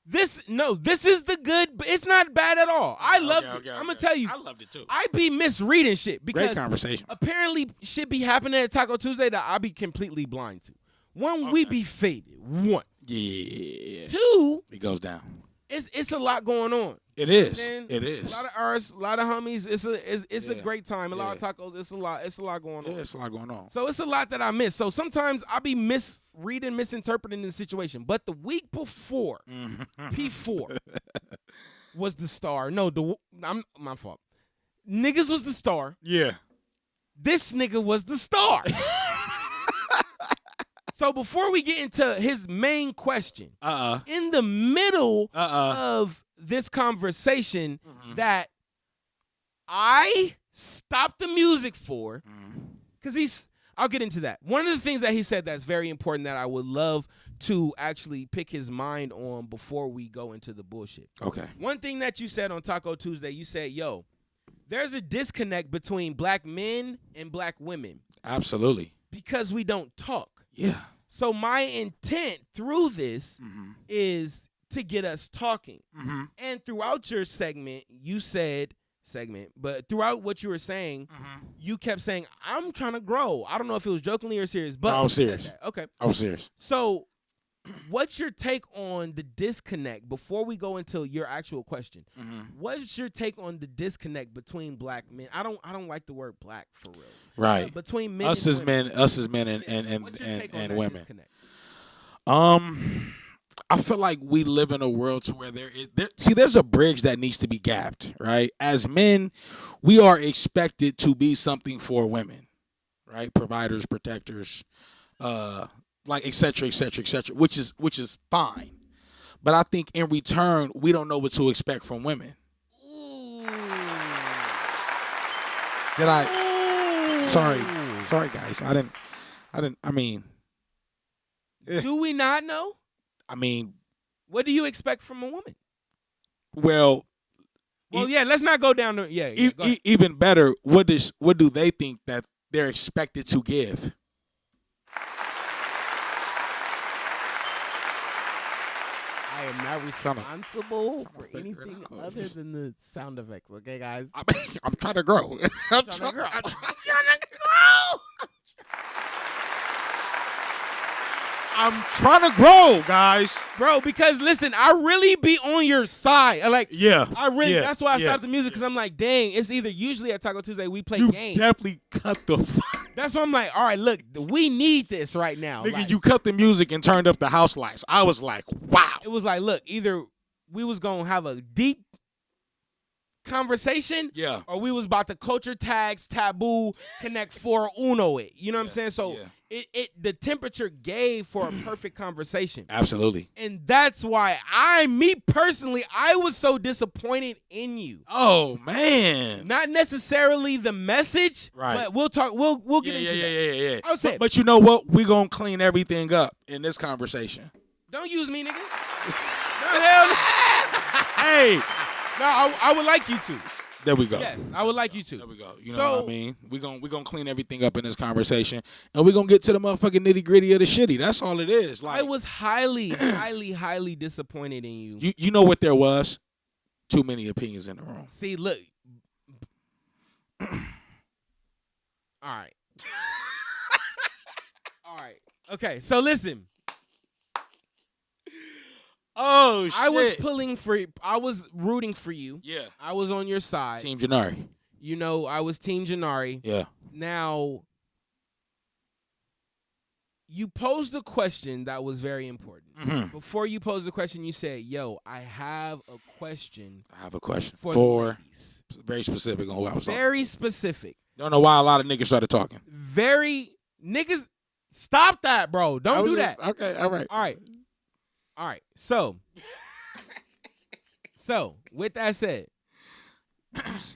This is the good, but it's not bad at all. I loved it. I'm going to tell you. I loved it too. I be misreading shit because Great conversation. apparently shit be happening at Taco Tuesday that I be completely blind to. One, we be faded. One. Yeah. Two, it goes down. It's a lot going on. It is. And It is. A lot of artists, a lot of homies. It's a great time. A lot of tacos. It's a lot going on. Yeah, it's a lot going on. So it's a lot that I miss. So sometimes I be misreading, misinterpreting the situation. But the week before, P4 was the star. No, I'm my fault. Niggas was the star. Yeah. This nigga was the star. So before we get into his main question, in the middle of this conversation that I stopped the music for, because I'll get into that. One of the things that he said that's very important that I would love to actually pick his mind on before we go into the bullshit. Okay. One thing that you said on Taco Tuesday, you said, yo, there's a disconnect between black men and black women. Absolutely. Because we don't talk. Yeah. So my intent through this is to get us talking. And throughout your segment, but throughout what you were saying, you kept saying, I'm trying to grow. I don't know if it was jokingly or serious, but I was serious. Okay. I was serious. So what's your take on the disconnect before we go into your actual question? What's your take on the disconnect between black men? I don't like the word black for real. Right. Between men us and as women. men, us as men and What's your take on that women. disconnect? I feel like we live in a world to where there's a bridge that needs to be gapped, right? As men, we are expected to be something for women, right? Providers, protectors, like et cetera, which is fine. But I think in return, we don't know what to expect from women. Ooh. Did I? Sorry, guys. I mean. Do we not know? I mean. What do you expect from a woman? Well, yeah. Let's not go down to go ahead. Even better. What do they think that they're expected to give? I am not responsible for anything other than the sound effects. Okay, guys. I'm trying to grow. I'm trying to grow. I'm trying to grow, guys. Bro, because listen, I really be on your side. That's why I stopped the music, because I'm like, dang, it's either usually at Taco Tuesday we play games. You definitely cut the fuck. That's why I'm like, all right, look, we need this right now. Nigga, like, you cut the music and turned up the house lights. I was like, wow. It was like, look, either we was going to have a deep conversation, or we was about to culture tags, taboo, connect 4-1 it. You know what I'm saying? So the temperature gave for a perfect conversation. Absolutely. And that's why me personally, I was so disappointed in you. Oh man. Not necessarily the message, right? But we'll talk. We'll get into that. Yeah. I was saying, but you know what? We gonna clean everything up in this conversation. Don't use me, nigga. No, hell no. Hey. No, I would like you to. There we go. Yes, I would like you to. There we go. You know what I mean? We're gonna clean everything up in this conversation, and we're gonna get to the motherfucking nitty gritty of the shitty. That's all it is. Like, I was highly disappointed in you. You know what there was? Too many opinions in the room. See, look. All right. All right. Okay, so listen. Oh shit! I was rooting for you. Yeah. I was on your side. Team Janari. You know, I was Team Janari. Yeah. Now, You posed a question that was very important. Mm-hmm. Before you posed the question, you said, "Yo, I have a question." I have a question for the ladies. Very specific on who I was talking. Very specific. Don't know why a lot of niggas started talking. Very niggas. Stop that, bro. Don't do that. Okay, all right. All right. So with that said,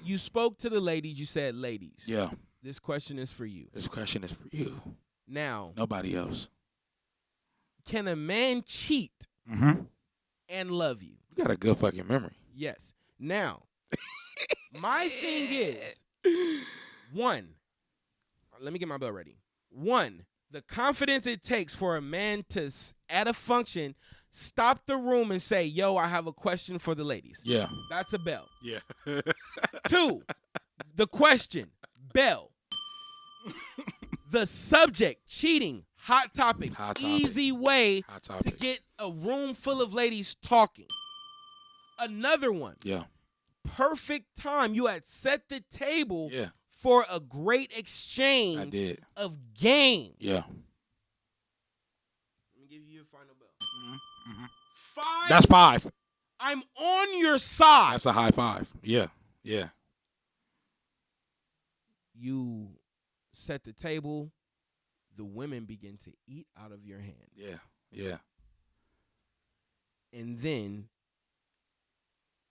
you spoke to the ladies. You said, "Ladies, Yeah. this question is for you." This question is for you. Now, Nobody else. can a man cheat Mm-hmm. and love you? You got a good fucking memory. Yes. Now, my thing is, one, let me get my bell ready. One, the confidence it takes for a man to, at a function, stop the room and say, "Yo, I have a question for the ladies." Yeah. That's a bell. Yeah. Two, the question, bell. The subject, cheating, hot topic. Hot topic. Easy way Hot to topic. get a room full of ladies talking. Another one, Yeah. perfect time. You had set the table Yeah. for a great exchange I did. of game. Yeah. Let me give you your final bell. Mhm. 5. That's 5. I'm on your side. That's a high 5. Yeah. Yeah. You set the table. The women begin to eat out of your hand. Yeah. Yeah. And then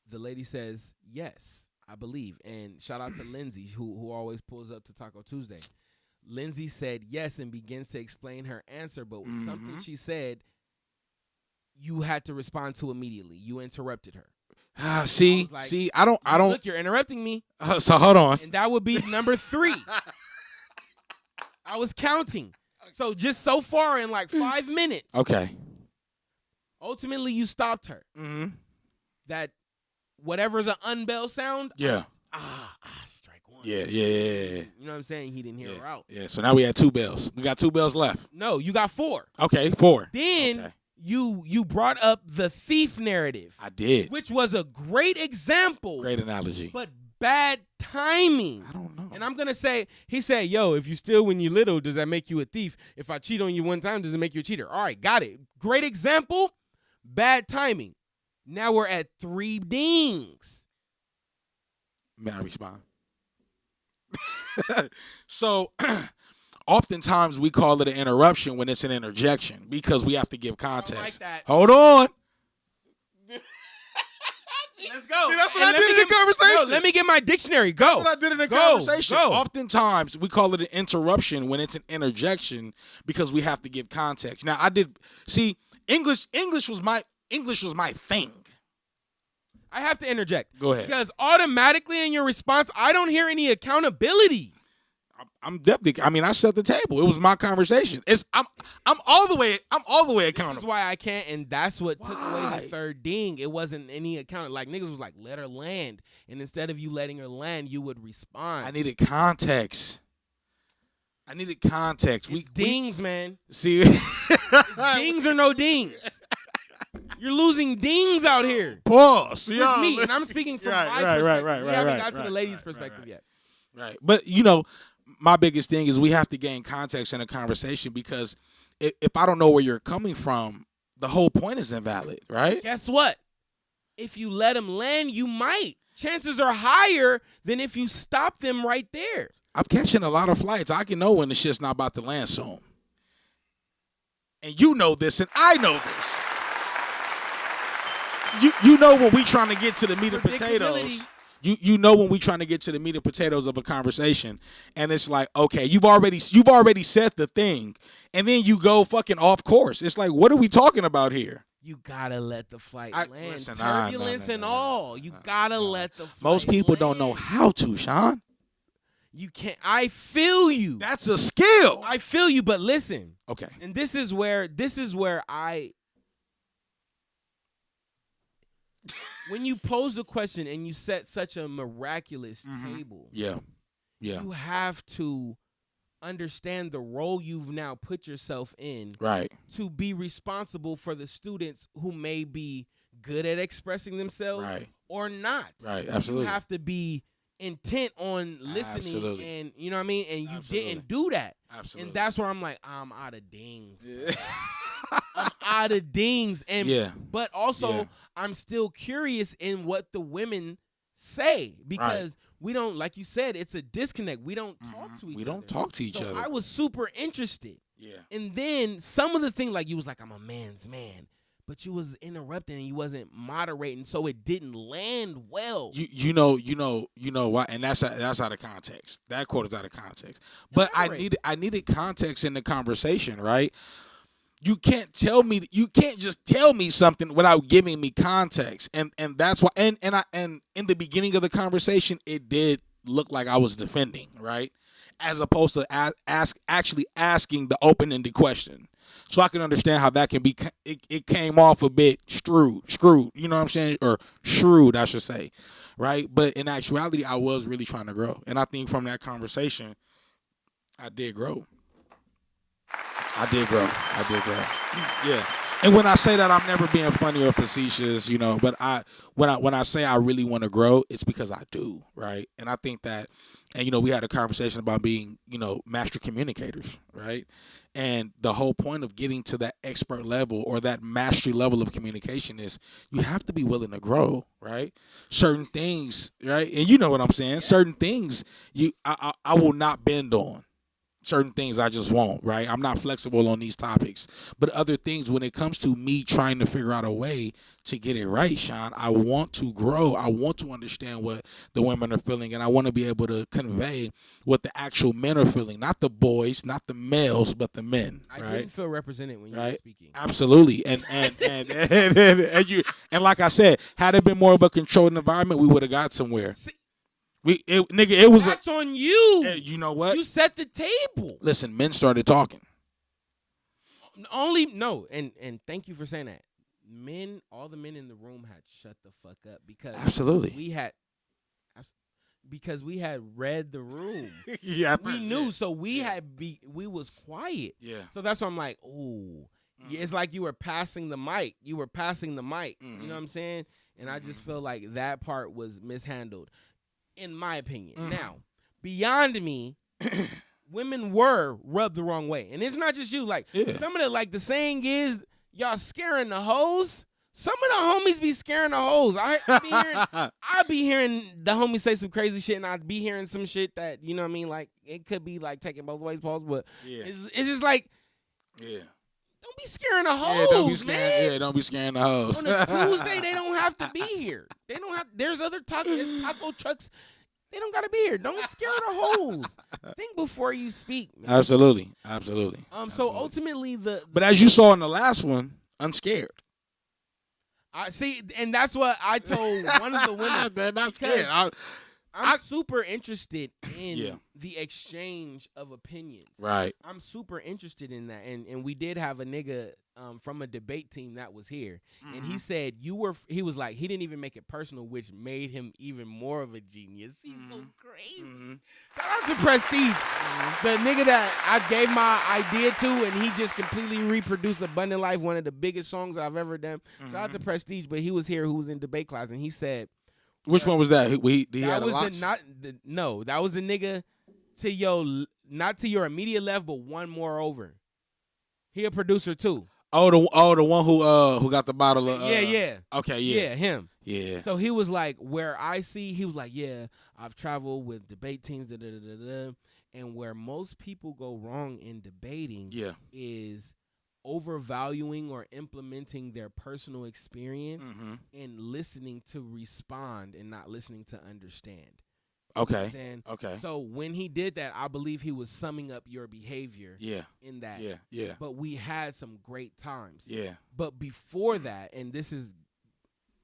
the lady says, "Yes, I believe." And shout out to Lindsay, who always pulls up to Taco Tuesday. Lindsay said yes and begins to explain her answer, but with something she said, you had to respond to immediately. You interrupted her. See, like, I don't. Look, you're interrupting me. So hold on. And that would be number 3. I was counting. So just so far in like 5 minutes. Okay. Ultimately, you stopped her. Mm-hmm. That whatever's an unbell sound. Yeah. Strike one. Yeah. You know what I'm saying? He didn't hear her out. Yeah. So now we had 2 bells. We got 2 bells left. No, you got 4. Okay, 4. Then Okay. you brought up the thief narrative. I did. Which was a great example. Great analogy. But bad timing. I don't know. And I'm going to say, he said, "Yo, if you steal when you're little, does that make you a thief? If I cheat on you one time, does it make you a cheater?" All right, got it. Great example, bad timing. Now we're at 3 dings. May I respond? So, oftentimes we call it an interruption when it's an interjection because we have to give context. like that. Hold on. Let's go. See, that's what And I let did me in the conversation. No, let me get my dictionary. Go. That's what I did in the Go. conversation. Go. Oftentimes we call it an interruption when it's an interjection because we have to give context. Now English was my thing. I have to interject. Go ahead. Because automatically in your response, I don't hear any accountability. I'm definitely. I mean, I set the table. It was my conversation. I'm all the way This accountable. is why I can't, and that's what took away Why? the 3rd ding. It wasn't any account. Like, niggas was like, "Let her land." And instead of you letting her land, you would respond. I needed context. It's dings, man. See, It's dings or no dings. You're losing dings out here. pause. With me, and I'm speaking from my perspective. We haven't got to the ladies' perspective yet. Right. But, my biggest thing is we have to gain context in a conversation because if I don't know where you're coming from, the whole point is invalid, right? Guess what? If you let them land, you might. Chances are higher than if you stop them right there. I'm catching a lot of flights. I can know when the shit's not about to land soon. And you know this, and I know this. You know when we trying to get to the meat and potatoes. You know when we trying to get to the meat and potatoes of a conversation, and it's like, okay, you've already said the thing, and then you go fucking off course. It's like, what are we talking about here? You gotta let the flight land. Listen, Turbulence and all. You gotta let the flight Most people land. don't know how to, Sean. You can't. I feel you. That's a skill. I feel you, but listen. Okay. And this is where when you pose the question and you set such a miraculous table, Yeah. you have to understand the role you've now put yourself in Right. to be responsible for the students who may be good at expressing themselves Right. or not. Right. Absolutely. You have to be intent on listening, Absolutely. and you know what I mean, and you Absolutely. didn't do that. Absolutely. And that's where I'm like, I'm out of dings. Yeah. I'm out of dings. And Yeah. but also Yeah. I'm still curious in what the women say, because we don't, like you said, it's a disconnect. We don't talk to each other. We don't talk to each So other. I was super interested. Yeah. And then some of the things, like you was like, I'm a man's man, but you was interrupting and you wasn't moderating, so it didn't land well. You know why, and that's out of context. That quote is out of context. But I needed context in the conversation, right? You can't just tell me something without giving me context, and that's why. And in the beginning of the conversation, it did look like I was defending, right, as opposed to actually asking the open-ended question. So I can understand how that can be. It came off a bit screwed. You know what I'm saying, or shrewd, I should say, right? But in actuality, I was really trying to grow, and I think from that conversation, I did grow. Yeah. And when I say that, I'm never being funny or facetious, you know, but when I say I really want to grow, it's because I do, right? And I think that, and, you know, we had a conversation about being, you know, master communicators, right? And the whole point of getting to that expert level or that mastery level of communication is you have to be willing to grow, right? Certain things, right? And you know what I'm saying? Certain things I will not bend on. Certain things I just won't, right? I'm not flexible on these topics. But other things, when it comes to me trying to figure out a way to get it right, Sean, I want to grow. I want to understand what the women are feeling, and I want to be able to convey what the actual men are feeling. Not the boys, not the males, but the men. I right? didn't feel represented when you were speaking. Absolutely. And like I said, had it been more of a controlled environment, we would have got somewhere. It was. That's on you. You know what? You set the table. Listen, men started talking. And thank you for saying that. All the men in the room had shut the fuck up because absolutely we had read the room. Yeah, we knew, so we was quiet. Yeah. So that's why I'm like, ooh. Mm-hmm. It's like you were passing the mic. Mm-hmm. You know what I'm saying? And I just feel like that part was mishandled, in my opinion. Mm-hmm. Now, beyond me, women were rubbed the wrong way. And it's not just you. Like, some of the, like, the saying is, y'all scaring the hoes. Some of the homies be scaring the hoes. I be hearing the homies say some crazy shit, and I'd be hearing some shit that, you know what I mean, like, it could be, like, taking both ways, pause, but it's just like, don't be scaring the hoes, man. Yeah, don't be scaring the hoes. On a Tuesday, they don't have to be here. There's other taco trucks. They don't got to be here. Don't scare the hoes. Think before you speak, man. Absolutely. So ultimately, but as you saw in the last one, unscared. I see, and that's what I told one of the women. They're not scared. I'm super interested in the exchange of opinions. Right. I'm super interested in that. And we did have a nigga from a debate team that was here. Mm-hmm. And he said he was like, he didn't even make it personal, which made him even more of a genius. He's so crazy. Mm-hmm. Shout out to Prestige. Mm-hmm. The nigga that I gave my idea to, and he just completely reproduced Abundant Life, one of the biggest songs I've ever done. Mm-hmm. Shout out to Prestige, but he was here who was in debate class, and he said, which one was that? He that had was that was the nigga not to your immediate left, but one more over. He a producer too. Oh, the one who got the bottle of yeah. Okay, yeah. Yeah, him. Yeah. So he was like, he was like, yeah, I've traveled with debate teams, and where most people go wrong in debating is overvaluing or implementing their personal experience and listening to respond and not listening to understand. Okay. You know okay. So when he did that, I believe he was summing up your behavior in that. Yeah. But we had some great times. Yeah. But before that, and this is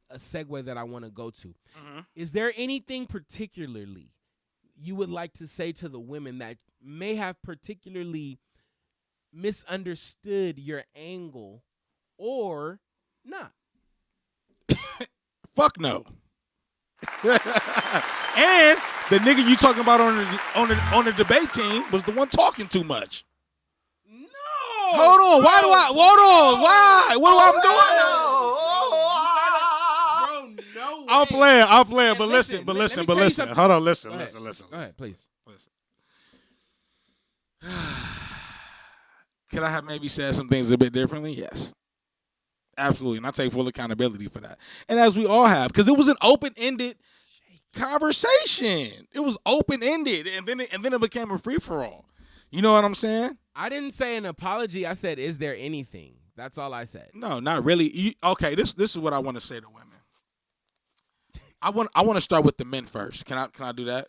a segue that I want to go to, is there anything particularly you would like to say to the women that may have particularly misunderstood your angle or not? Fuck no. And the nigga you talking about on the debate team was the one talking too much. No. Hold on. Why? What am I doing? Bro, no. I'm playing. But listen. let me tell you something. Hold on, listen. Go ahead, please. Could I have maybe said some things a bit differently? Yes. Absolutely. And I take full accountability for that. And as we all have, because it was an open-ended conversation. It was open-ended, and then it became a free-for-all. You know what I'm saying? I didn't say an apology. I said, is there anything? That's all I said. No, not really. Okay, this is what I want to say to women. I want to start with the men first. Can I do that?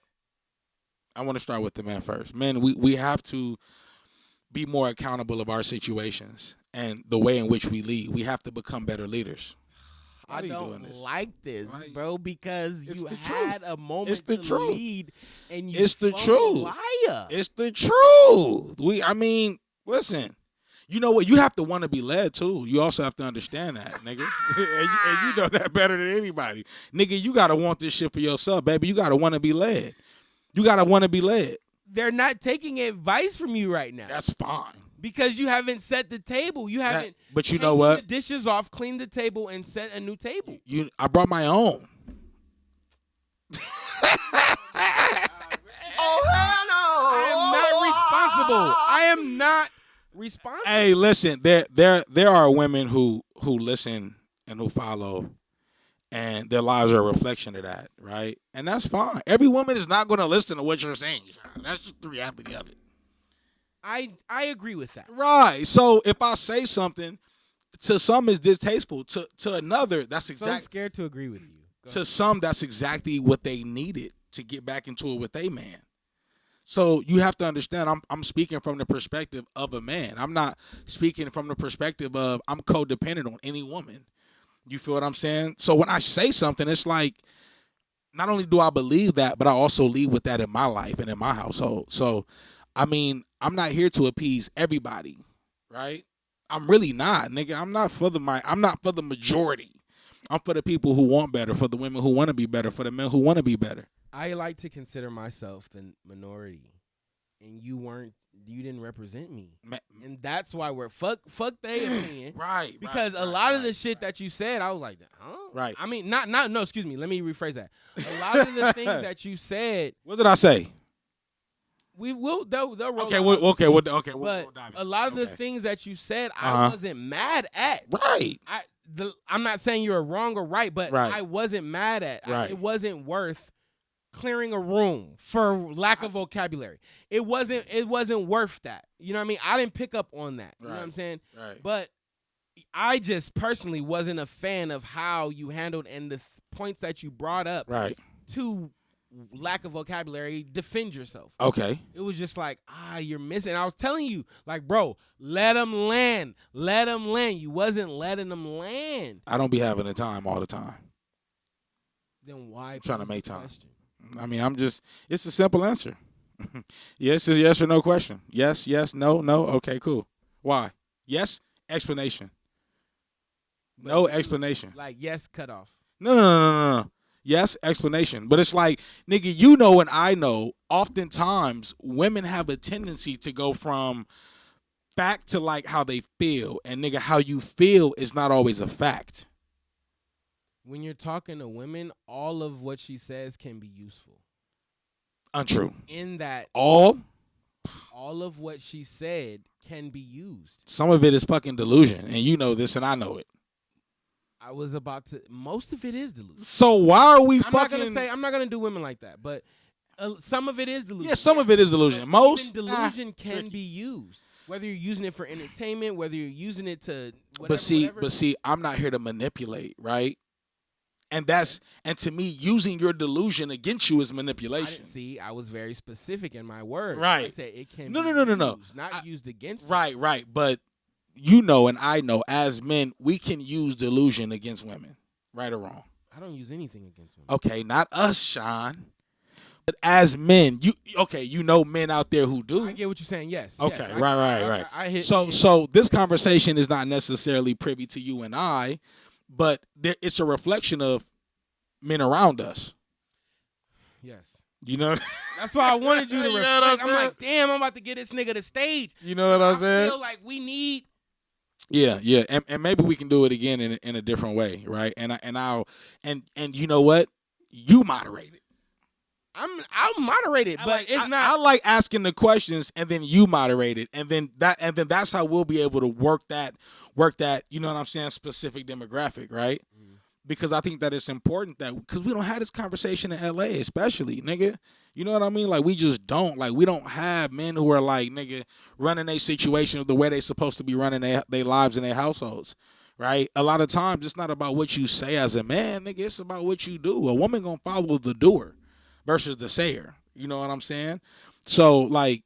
I want to start with the men first. Men, we have to be more accountable of our situations and the way in which we lead. We have to become better leaders. I don't like this, bro, because It's you the had truth. a moment It's the to truth. lead, and you It's the truth. liar. It's the truth. Listen. You know what? You have to want to be led too. You also have to understand that, nigga. and you know that better than anybody. Nigga, you got to want this shit for yourself, baby. You got to want to be led. You got to want to be led. They're not taking advice from you right now. That's fine. Because you haven't set the table. You haven't. But you know taken what? The dishes off, cleaned the table, and set a new table. I brought my own. Oh, hell no. I am not responsible. Hey, listen. There are women who listen and who follow, and their lives are a reflection of that, right? And that's fine. Every woman is not going to listen to what you're saying. That's just the reality of it. I agree with that. Right. So if I say something, to some is distasteful. To another, that's So exactly. scared to agree with you. To some, that's exactly what they needed to get back into it with a man. So you have to understand, I'm speaking from the perspective of a man. I'm not speaking from the perspective of I'm codependent on any woman. You feel what I'm saying? So when I say something, it's like, not only do I believe that, but I also lead with that in my life and in my household. So, I'm not here to appease everybody, right? I'm really not, nigga. I'm not for the majority. I'm for the people who want better, for the women who want to be better, for the men who want to be better. I like to consider myself the minority, and you didn't represent me, and that's why we're fuck their opinion, Right? Because a lot of the shit that you said, I was like, huh? Right. I mean, no. Excuse me. Let me rephrase that. A lot of the things that you said, What did I say? we will. They'll roll. Okay. But We'll dive a lot of the okay. things that you said, I wasn't mad at. Right. I'm not saying you're wrong or right, but Right. I wasn't mad at. Right. It wasn't worth clearing a room for lack of vocabulary. It wasn't worth that. You know what I mean? I didn't pick up on that. You know what I'm saying? Right. But I just personally wasn't a fan of how you handled and the points that you brought up Right. to lack of vocabulary, defend yourself. Okay. It was just like, you're missing. I was telling you, like, bro, let them land. Let them land. You wasn't letting them land. I don't be having the time all the time. Then why trying to pose the make time. question? It's a simple answer. Yes is yes or no question. Yes, no. Okay, cool. Why? Yes, explanation. No explanation. Like, yes, cut off. No. Yes, explanation. But it's like, nigga, you know and I know, oftentimes women have a tendency to go from fact to like how they feel. And nigga, how you feel is not always a fact. When you're talking to women, all of what she says can be useful. Untrue. In that All of what she said can be used. some of it is fucking delusion. And you know this and I know it. I was about to. Most of it is delusion. So why are we I'm fucking? I'm not gonna do women like that, but some of it is delusion. Yeah, some of it is delusion. But Most even delusion can tricky. be used. Whether you're using it for entertainment, whether you're using it to whatever. But see, I'm not here to manipulate, right? And to me, using your delusion against you is manipulation. I was very specific in my words. Right. I said it can No. used, not used against you. Right. But you know and I know, as men, we can use delusion against women, right or wrong. I don't use anything against women. Okay, not us, Sean. But as men, you know men out there who do. I get what you're saying. Yes. Okay, yes, right. I hit. So this conversation is not necessarily privy to you and I, but it's a reflection of men around us. Yes. You know? That's why I wanted you to You know reflect. what I'm I'm like, saying? damn, I'm about to get this nigga the stage. You know what I'm I saying? feel like we need Yeah, and maybe we can do it again in a different way, right? And you know what? You moderate it. I'll moderate it, but it's not. I like asking the questions and then you moderate it, and then that's how we'll be able to work that. You know what I'm saying? Specific demographic, right? Because I think that it's important that because we don't have this conversation in LA, especially, nigga. You know what I mean? Like we just don't. Like we don't have men who are like, nigga, running a situation the way they supposed to be running their lives in their households, right? A lot of times it's not about what you say as a man, nigga. It's about what you do. A woman gonna follow the doer versus the sayer. You know what I'm saying? So like,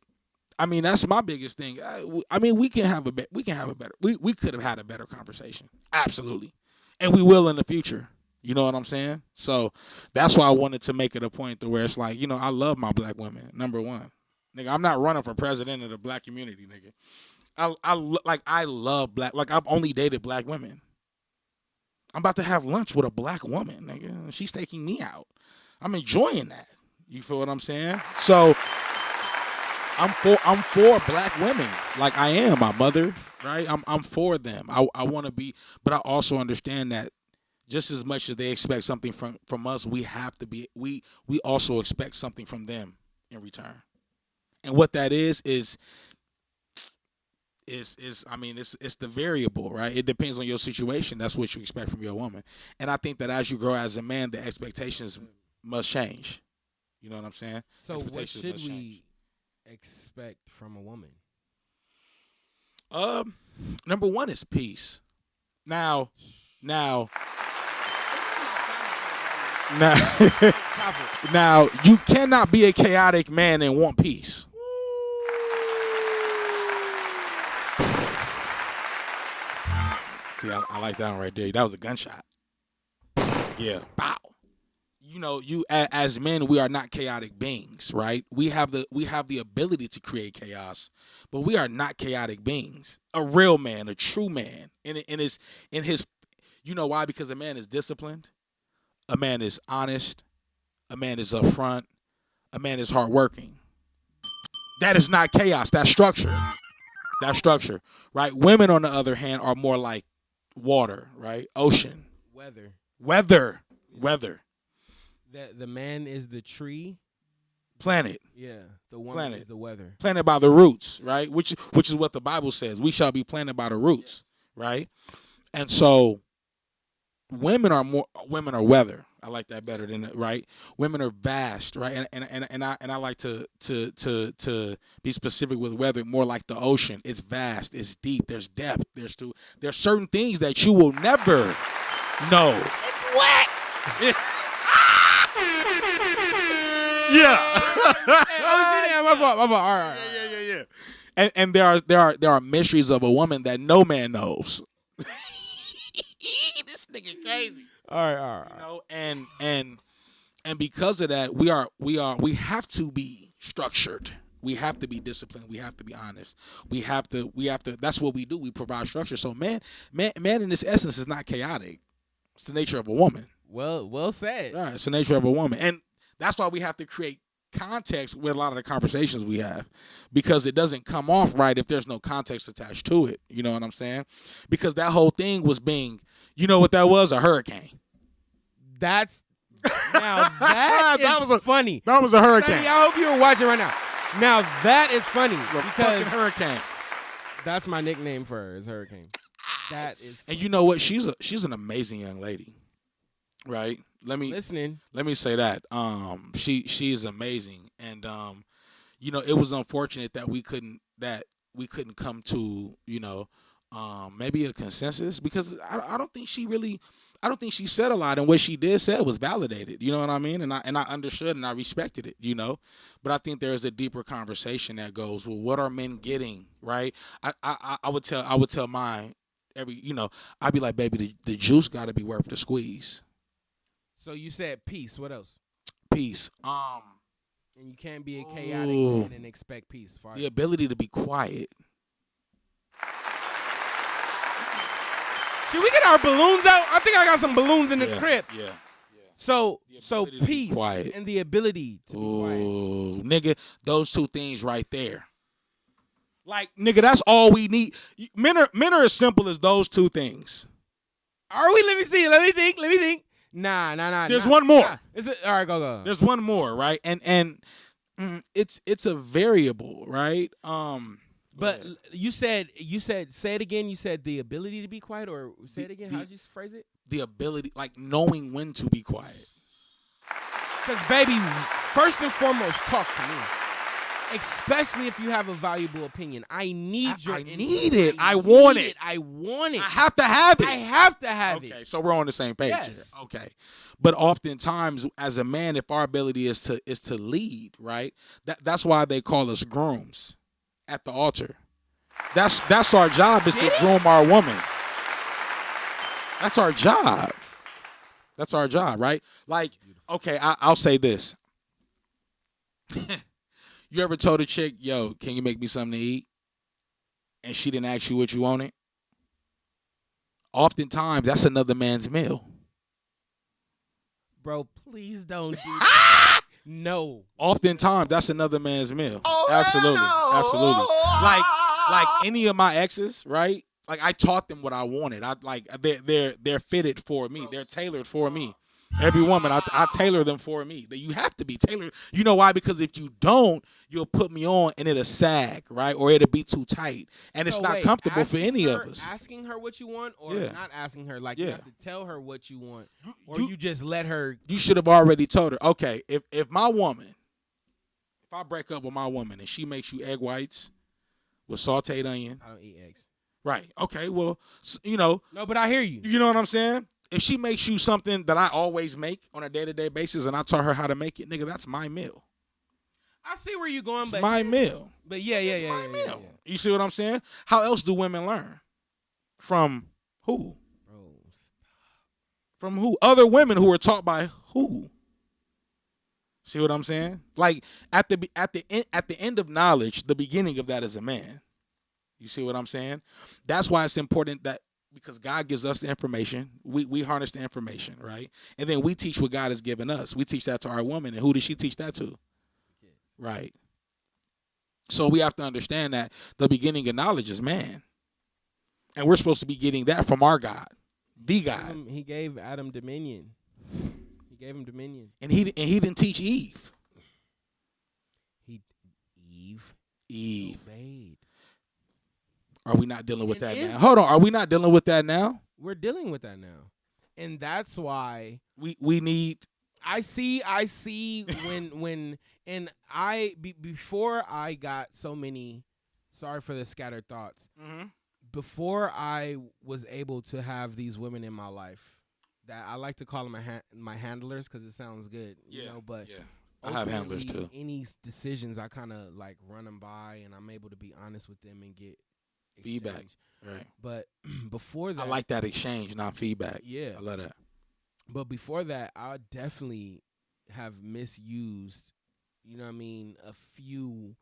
I mean, that's my biggest thing. I mean, we could have had a better conversation. Absolutely. And we will in the future. You know what I'm saying? So that's why I wanted to make it a point to where it's like, you know, I love my black women. Number one, nigga, I'm not running for president of the black community, nigga. I love black. Like I've only dated black women. I'm about to have lunch with a black woman, nigga. She's taking me out. I'm enjoying that. You feel what I'm saying? So I'm for black women. Like I am my mother, right? I'm for them. I want to be, but I also understand that just as much as they expect something from us, we have to be. We also expect something from them in return. And what that is I mean it's the variable, right? It depends on your situation. That's what you expect from your woman. And I think that as you grow as a man, the expectations must change. You know what I'm saying? So what should we expect from a woman? Number one is peace. Now, you cannot be a chaotic man and want peace. See, I like that one right there. That was a gunshot. Yeah. Bow. You know, as men, we are not chaotic beings, right? We have the ability to create chaos, but we are not chaotic beings. A real man, a true man, in his, you know why? Because a man is disciplined, a man is honest, a man is upfront, a man is hardworking. That is not chaos. That's structure. That's structure, right? Women, on the other hand, are more like water, right? Ocean. Weather. The man is the tree. Planet. Yeah. The woman is the weather. Planted by the roots, right? Which is what the Bible says. We shall be planted by the roots, right? And so women are weather. I like that better than right. Women are vast, right? And I like to be specific with weather, more like the ocean. It's vast, it's deep, there's depth, there's certain things that you will never know. It's wet. Yeah. My fault. All right. Yeah. And there are mysteries of a woman that no man knows. This nigga crazy. All right. You know, and because of that, we have to be structured. We have to be disciplined. We have to be honest. We have to. That's what we do. We provide structure. So man in this essence is not chaotic. It's the nature of a woman. Well said. Right. It's the nature of a woman, and that's why we have to create context with a lot of the conversations we have, because it doesn't come off right if there's no context attached to it. You know what I'm saying? Because that whole thing was being, you know what that was? A hurricane. That is funny. That was a hurricane. Sonny, I hope you were watching right now. Now that is funny because hurricane. That's my nickname for her, is Hurricane. That is funny. And you know what? She's an amazing young lady. Right? Let me say that. She is amazing. And you know, it was unfortunate that we couldn't come to, you know, maybe a consensus, because I don't think she said a lot, and what she did say was validated. You know what I mean? And I understood and I respected it, you know. But I think there's a deeper conversation that goes, well, what are men getting, right? I would tell mine I'd be like, baby, the juice got to be worth the squeeze. So you said peace. What else? Peace. And you can't be a chaotic man and expect peace. The ability to be quiet. Should we get our balloons out? I think I got some balloons in the crib. Yeah. So peace and the ability to be quiet. Nigga, those two things right there. Like, nigga, that's all we need. Men are as simple as those two things. Are we? Let me see. Let me think. Nah. There's one more. Nah. Is it? All right, go. There's one more, right? And it's a variable, right? But you said say it again. You said the ability to be quiet, or say it again. How did you phrase it? The ability, like knowing when to be quiet. Because, baby, first and foremost, talk to me. Especially if you have a valuable opinion. I need your input. Need it. I want it. I want it. I have to have it. I have to have it. Okay, so we're on the same page Yes. here. Okay. But oftentimes, as a man, if our ability is to lead, right? That's why they call us grooms at the altar. That's our job, is to groom our woman. That's our job. That's our job, right? Like, okay, I'll say this. You ever told a chick, yo, can you make me something to eat? And she didn't ask you what you wanted? Oftentimes, that's another man's meal. Bro, please don't do that. No. Oftentimes, that's another man's meal. Oh, Absolutely. no. Absolutely. Like any of my exes, right? Like, I taught them what I wanted. They're fitted for me. They're tailored for me. Every woman, I tailor them for me. That you have to be tailored. You know why? Because if you don't, you'll put me on and it'll sag, right? Or it'll be too tight. And it's not comfortable for any of us. Asking her what you want, or Yeah. not asking her? Like, Yeah. you have to tell her what you want, or you just let her. You should have already told her, okay, if my woman, if I break up with my woman and she makes you egg whites with sauteed onion. I don't eat eggs. Right. Okay, well, you know. No, but I hear you. You know what I'm saying? If she makes you something that I always make on a day-to-day basis and I taught her how to make it, nigga, that's my meal. I see where you're going, It's but my meal. But yeah. My meal. You see what I'm saying? How else do women learn? From who? Bro, From who? Other women who are taught by who? See what I'm saying? Like at the end of knowledge, the beginning of that is a man. You see what I'm saying? That's why it's important that, because God gives us the information, we harness the information, right? And then we teach what God has given us. We teach that to our woman, and who does she teach that to? kids. Right. So we have to understand that the beginning of knowledge is man. And we're supposed to be getting that from our God, the God. He gave Adam dominion. He gave him dominion. And he didn't teach Eve. Eve. Obeyed. Are we not dealing with that is- now? Hold on. Are we not dealing with that now? We're dealing with that now, and that's why We need. I see when and before I got so many. Sorry for the scattered thoughts. Mm-hmm. Before I was able to have these women in my life, that I like to call them my handlers because it sounds good, you know. But yeah, I have handlers ultimately, too. Any decisions, I kind of like run them by, and I'm able to be honest with them and get Feedback. exchange. Right. But before that, I like that exchange, not feedback. Yeah. I love that. But before that, I definitely have misused, you know what I mean, a few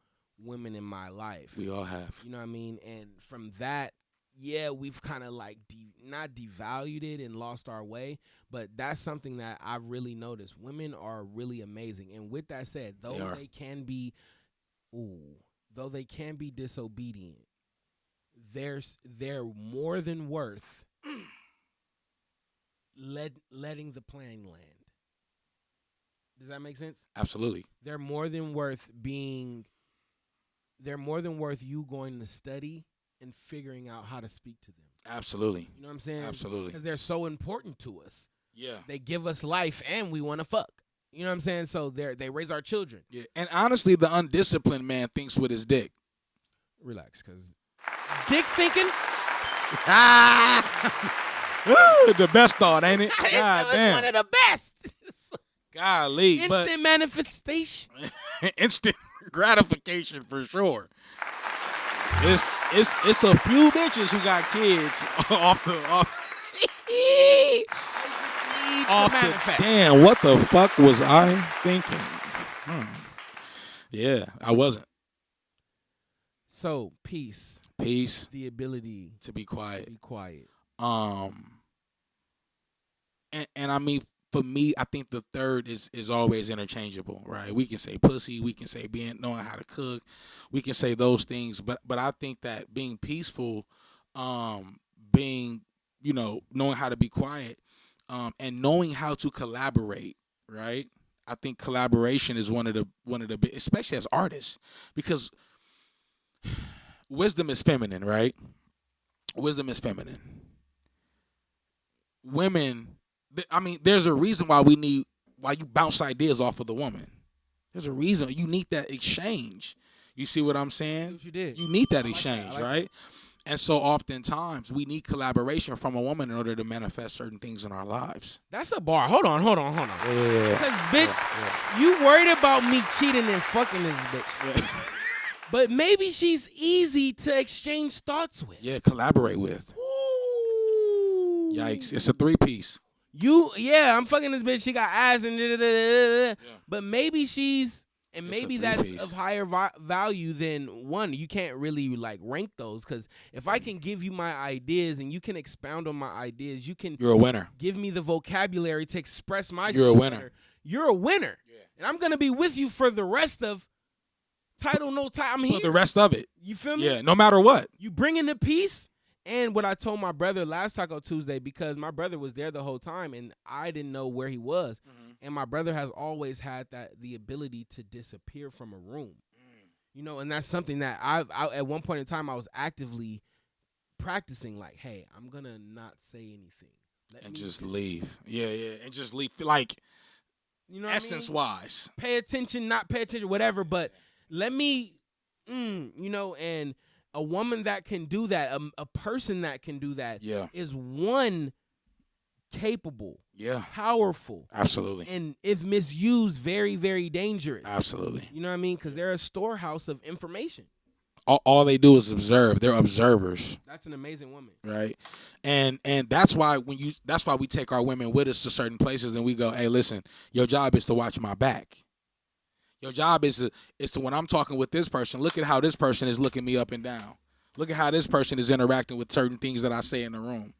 women in my life. We all have. You know what I mean? And from that, yeah, we've kind of like not devalued it and lost our way, but that's something that I really noticed. Women are really amazing. And with that said, though they can be disobedient, they're more than worth letting the plane land. Does that make sense? Absolutely. They're more than worth you going to study and figuring out how to speak to them. Absolutely. You know what I'm saying? Absolutely. Because they're so important to us. Yeah. They give us life and we want to fuck. You know what I'm saying? So they raise our children. Yeah. And honestly, the undisciplined man thinks with his dick. Relax, because dick thinking? The best thought, ain't it? God damn. One of the best. Golly. Instant manifestation. Instant gratification for sure. It's a few bitches who got kids off the damn, what the fuck was I thinking? Yeah, I wasn't. So, peace. Peace. The ability To be quiet. to be quiet. And I mean, for me, I think the third is always interchangeable, right? We can say pussy, we can say knowing how to cook, we can say those things, but I think that being peaceful, being, knowing how to be quiet, and knowing how to collaborate, right? I think collaboration is one of the big, especially as artists, because wisdom is feminine, right? Wisdom is feminine. Women, there's a reason why you bounce ideas off of the woman. There's a reason you need that exchange. You see what I'm saying? What you did. You need that exchange, I like right? And so oftentimes we need collaboration from a woman in order to manifest certain things in our lives. That's a bar. Hold on. Yeah. Because, bitch, you worried about me cheating and fucking this bitch. Yeah. But maybe she's easy to exchange thoughts with. Yeah, collaborate with. Ooh. Yikes. It's a 3-piece. I'm fucking this bitch. She got ass and Yeah. But maybe she's, and It's maybe a that's 3-piece. of higher value than one. You can't really like rank those, because if I can give you my ideas and you can expound on my ideas, you can You're a winner. give me the vocabulary to express myself. You're a winner. better. You're a winner. Yeah. And I'm gonna be with you for the rest of title, no title. I'm here. For the rest of it. You feel me? Yeah, no matter what. You bring in the peace. And what I told my brother last Taco Tuesday, because my brother was there the whole time and I didn't know where he was. And my brother has always had the ability to disappear from a room. And that's something that I at one point in time I was actively practicing, like, hey, I'm gonna not say anything. And just leave. Yeah. And just leave. Like, essence what wise. I mean? Pay attention, not pay attention, whatever, but let me and a woman that can do that, a person that can do that, is one, capable, powerful, Absolutely. and if misused, very, very dangerous. Absolutely. You know what I mean? Because they're a storehouse of information. All they do is observe. They're observers. That's an amazing woman, right? And that's why we take our women with us to certain places and we go, hey, listen, your job is to watch my back. Your job is to when I'm talking with this person, look at how this person is looking me up and down. Look at how this person is interacting with certain things that I say in the room.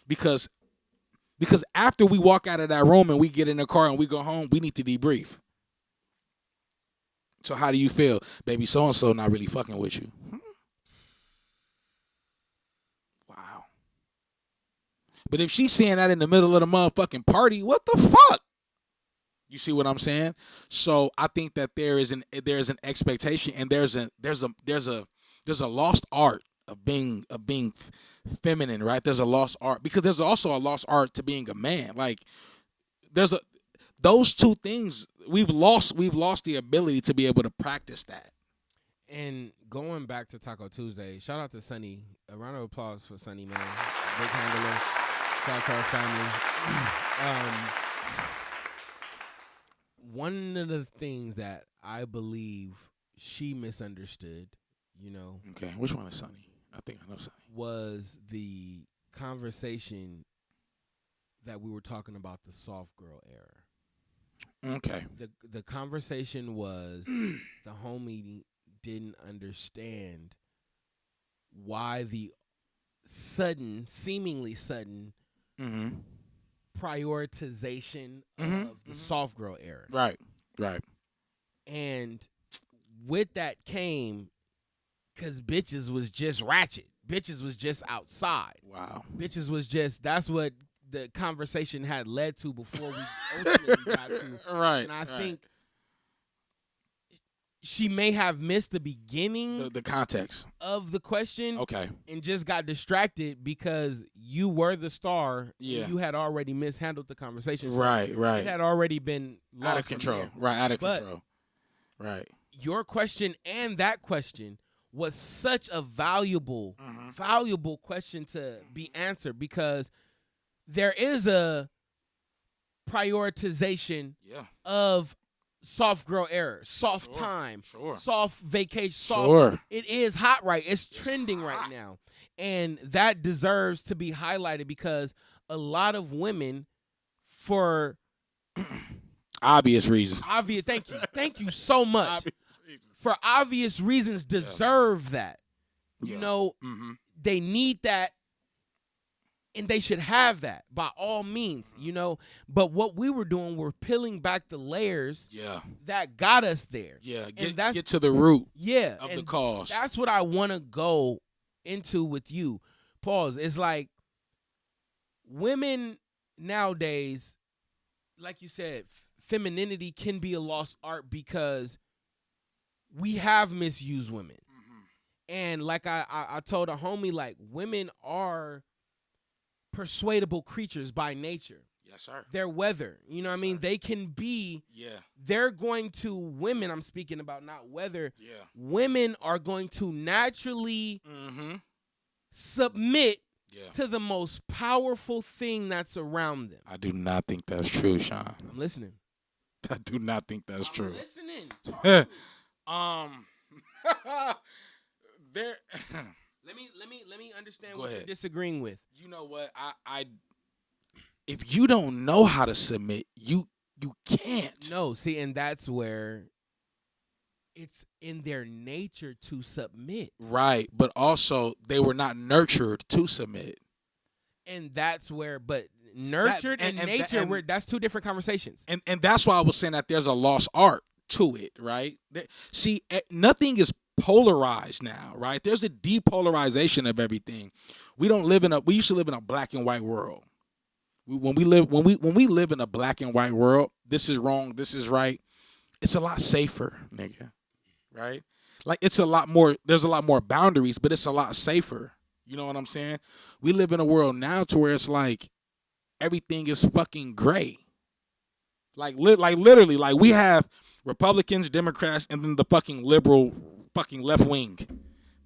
Because after we walk out of that room and we get in the car and we go home, we need to debrief. So how do you feel? Baby, so-and-so not really fucking with you. Wow. But if she's saying that in the middle of the motherfucking party, what the fuck? You see what I'm saying? So I think that there's an expectation and there's a lost art of being feminine, right? There's a lost art because there's also a lost art to being a man. Like those two things we've lost the ability to be able to practice that. And going back to Taco Tuesday, shout out to Sunny. A round of applause for Sunny, man. Big handler. Shout out to our family. One of the things that I believe she misunderstood, Okay, which one is Sunny? I think I know Sunny. Was the conversation that we were talking about the soft girl era. Okay. The conversation was the homie didn't understand why the seemingly sudden prioritization of the soft girl era. Right. And with that came, because bitches was just ratchet. Bitches was just outside. Wow. Bitches was just, that's what the conversation had led to before we ultimately got to. Right. And I think she may have missed the beginning. The context. Of the question. Okay. And just got distracted because you were the star. Yeah. And you had already mishandled the conversation. So right. it had already been lost out of control. Right, out of control. Right. Your question and that question was such a valuable question to be answered, because there is a prioritization of soft girl era, soft time, soft vacation, soft. It is hot it's trending right now. And that deserves to be highlighted because a lot of women, for obvious reasons. Thank you so much. For obvious reasons, deserve that. They need that And they should have that by all means, you know. But what we were doing, we're peeling back the layers that got us there. Yeah, And get to the root of and the cause. That's what I want to go into with you. Pause. It's like women nowadays, like you said, femininity can be a lost art because we have misused women. And like I told a homie, like, women are persuadable creatures by nature. Yes, sir. They're weather. You know what I mean? They can be. Yeah. They're going to, women, I'm speaking about, not weather. Yeah. Women are going to naturally submit to the most powerful thing that's around them. I do not think that's true, Sean. I'm listening. I do not think that's I'm true. listening. There. Let me understand Go what ahead. you're disagreeing with. You know what? I if you don't know how to submit, you can't. No, see, and that's where it's in their nature to submit. Right, but also they were not nurtured to submit. And that's where, but nurtured and nature, that's two different conversations. And that's why I was saying that there's a lost art to it, right? See, nothing is polarized now, right? There's a depolarization of everything. We used to live in a black and white world. When we live in a black and white world, this is wrong, this is right. It's a lot safer, nigga. Right? Like, there's a lot more boundaries, but it's a lot safer. You know what I'm saying? We live in a world now to where it's like everything is fucking gray. Like literally, like, we have Republicans, Democrats, and then the fucking liberal fucking left wing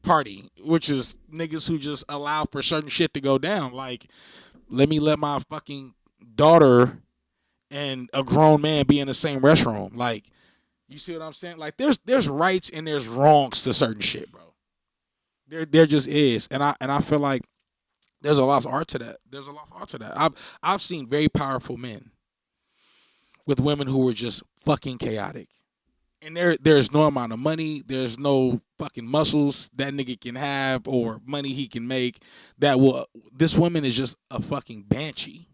party, which is niggas who just allow for certain shit to go down. Like, let my fucking daughter and a grown man be in the same restroom. Like, you see what I'm saying? Like, there's rights and there's wrongs to certain shit, bro. There just is, and I feel like there's a lost art to that. There's a lost art to that. I've seen very powerful men with women who were just fucking chaotic. And there's no amount of money, there's no fucking muscles that nigga can have or money he can make this woman is just a fucking banshee.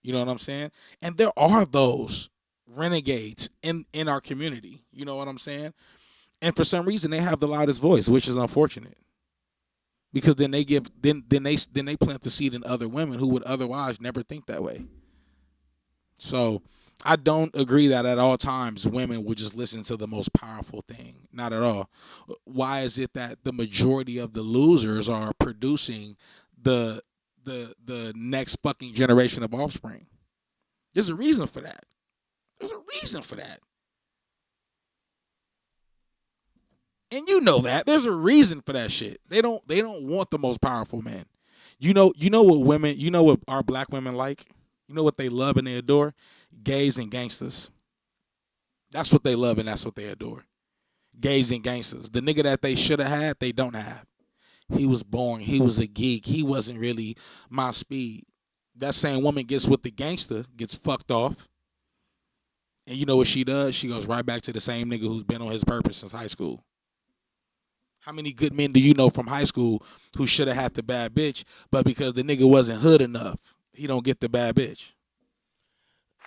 You know what I'm saying? And there are those renegades in our community. You know what I'm saying? And for some reason they have the loudest voice, which is unfortunate. Because then they plant the seed in other women who would otherwise never think that way. So I don't agree that at all times women would just listen to the most powerful thing. Not at all. Why is it that the majority of the losers are producing the next fucking generation of offspring? There's a reason for that. There's a reason for that. And you know that. There's a reason for that shit. They don't want the most powerful men. You know what our black women like? You know what they love and they adore? Gays and gangsters. That's what they love and that's what they adore. Gays and gangsters. The nigga that they should have had, they don't have. He was boring. He was a geek. He wasn't really my speed. That same woman gets with the gangster, gets fucked off. And you know what she does? She goes right back to the same nigga who's been on his purpose since high school. How many good men do you know from high school who should have had the bad bitch, but because the nigga wasn't hood enough, he don't get the bad bitch?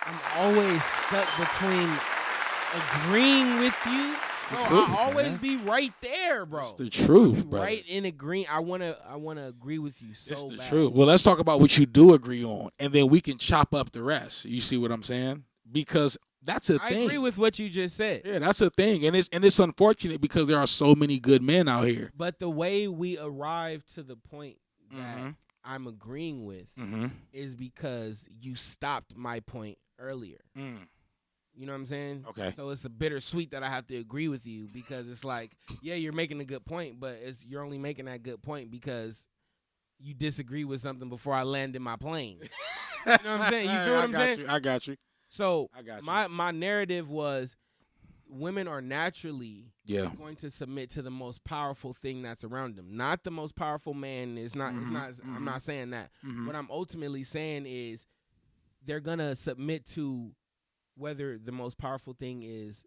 I'm always stuck between agreeing with you. I'll always be right there, bro. It's the truth, bro. Right in agreeing. I wanna agree with you so bad. It's the truth. Well, let's talk about what you do agree on, and then we can chop up the rest. You see what I'm saying? Because that's a thing. I agree with what you just said. Yeah, that's a thing, and it's unfortunate because there are so many good men out here. But the way we arrive to the point that I'm agreeing with is because you stopped my point earlier. You know what I'm saying? Okay. So it's a bittersweet that I have to agree with you because it's like, yeah, you're making a good point, but you're only making that good point because you disagree with something before I landed my plane. You know what I'm saying? You feel what I'm saying? I got you. So my narrative was women are naturally going to submit to the most powerful thing that's around them. Not the most powerful man. It's not. I'm not saying that. What I'm ultimately saying is they're gonna submit to whether the most powerful thing is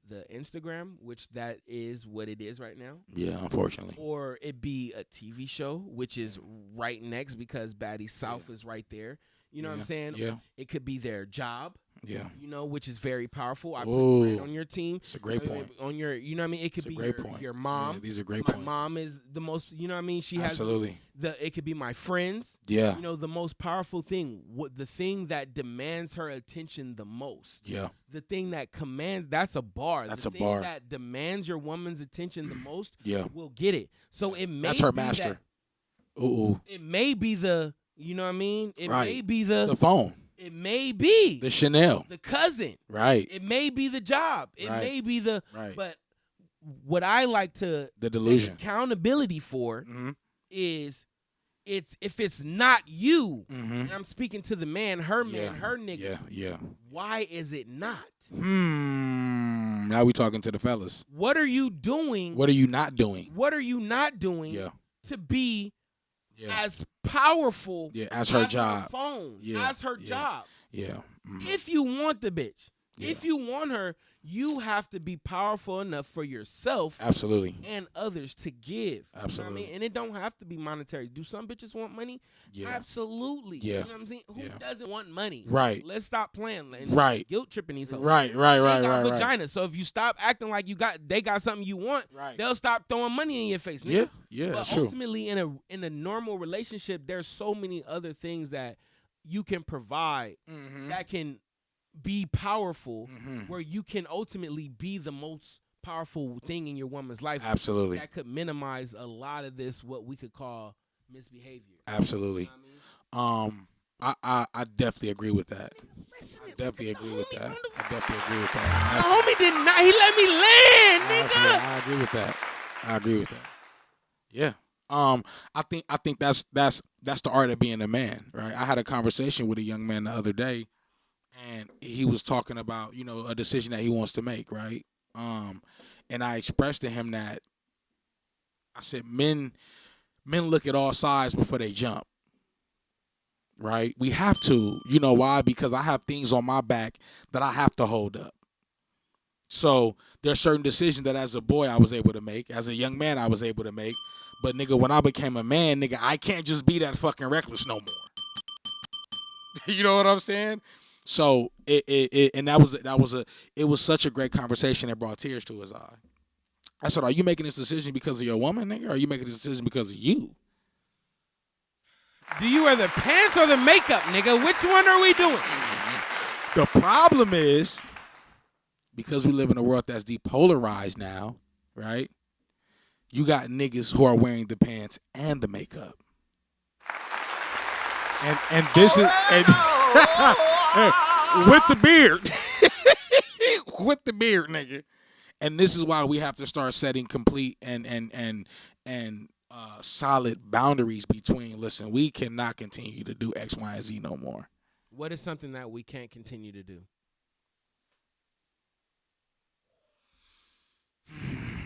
the Instagram, which that is what it is right now. Yeah, unfortunately. Or it be a TV show, which is right next because Baddie South is right there. You know what I'm saying? Yeah. It could be their job. Yeah. You know, which is very powerful. I Ooh. put Fred on your team. It's a great point. On your, you know what I mean? It could It's a be great point. your mom. Yeah, these are great My points. mom is the most, you know what I mean? She Absolutely. has it could be my friends. Yeah. You know, the most powerful thing, the thing that demands her attention the most. Yeah. The thing that commands, that's a bar. That's the a thing bar. that demands your woman's attention the most Yeah. will get it. So it may That's her be master. that- Ooh. it may be the, you know what I mean? It Right. may be The phone. it may be The Chanel. the cousin. Right. It may be the job. It Right. may be the Right. but what I like to The take delusion. accountability for Mm-hmm. is if it's not you, Mm-hmm. and I'm speaking to the man, her man, her nigga. Yeah. Yeah. Why is it not? Now we talking to the fellas. What are you doing? What are you not doing? What are you not doing Yeah. to be Yeah. as powerful As her job. phone, Yeah, as her yeah. job? Yeah. Mhm. If you want the bitch, Yeah. if you want her, you have to be powerful enough for yourself Absolutely. and others to give. You know what I Absolutely. mean? And it don't have to be monetary. Do some bitches want money? Yeah. Absolutely. Yeah. You know what I'm saying? Who Yeah. doesn't want money? Right. Let's stop playing. And Right. Guilt tripping these hoes. Right. They got Right. vagina. So if you stop acting like they got something you want, Right. they'll stop throwing money in your face. Nigga. Yeah. Yeah. But That's true. ultimately, in a normal relationship, there's so many other things that you can provide Mm-hmm. that can be powerful, Mm-hmm. where you can ultimately be the most powerful thing in your woman's life. Absolutely. That could minimize a lot of this, what we could call misbehavior. Absolutely. You know what I mean? I definitely agree with that. Listen, I definitely agree with homie, that. mother- I definitely agree with The that. homie did not. He let me land, Absolutely. nigga. I agree with that. I agree with that. Yeah. I think that's the art of being a man, right? I had a conversation with a young man the other day, and he was talking about, a decision that he wants to make, right? And I expressed to him that I said men look at all sides before they jump. Right? We have to. You know why? Because I have things on my back that I have to hold up. So there's certain decisions that as a boy I was able to make, as a young man I was able to make. But nigga, when I became a man, nigga, I can't just be that fucking reckless no more. You know what I'm saying? So it was such a great conversation that brought tears to his eye. I said, are you making this decision because of your woman, nigga? Or are you making this decision because of you? Do you wear the pants or the makeup, nigga? Which one are we doing? The problem is, because we live in a world that's depolarized now, right? You got niggas who are wearing the pants and the makeup. And this is with the beard. With the beard, nigga. And this is why we have to start setting complete and solid boundaries between, listen, we cannot continue to do X, Y, and Z no more. What is something that we can't continue to do?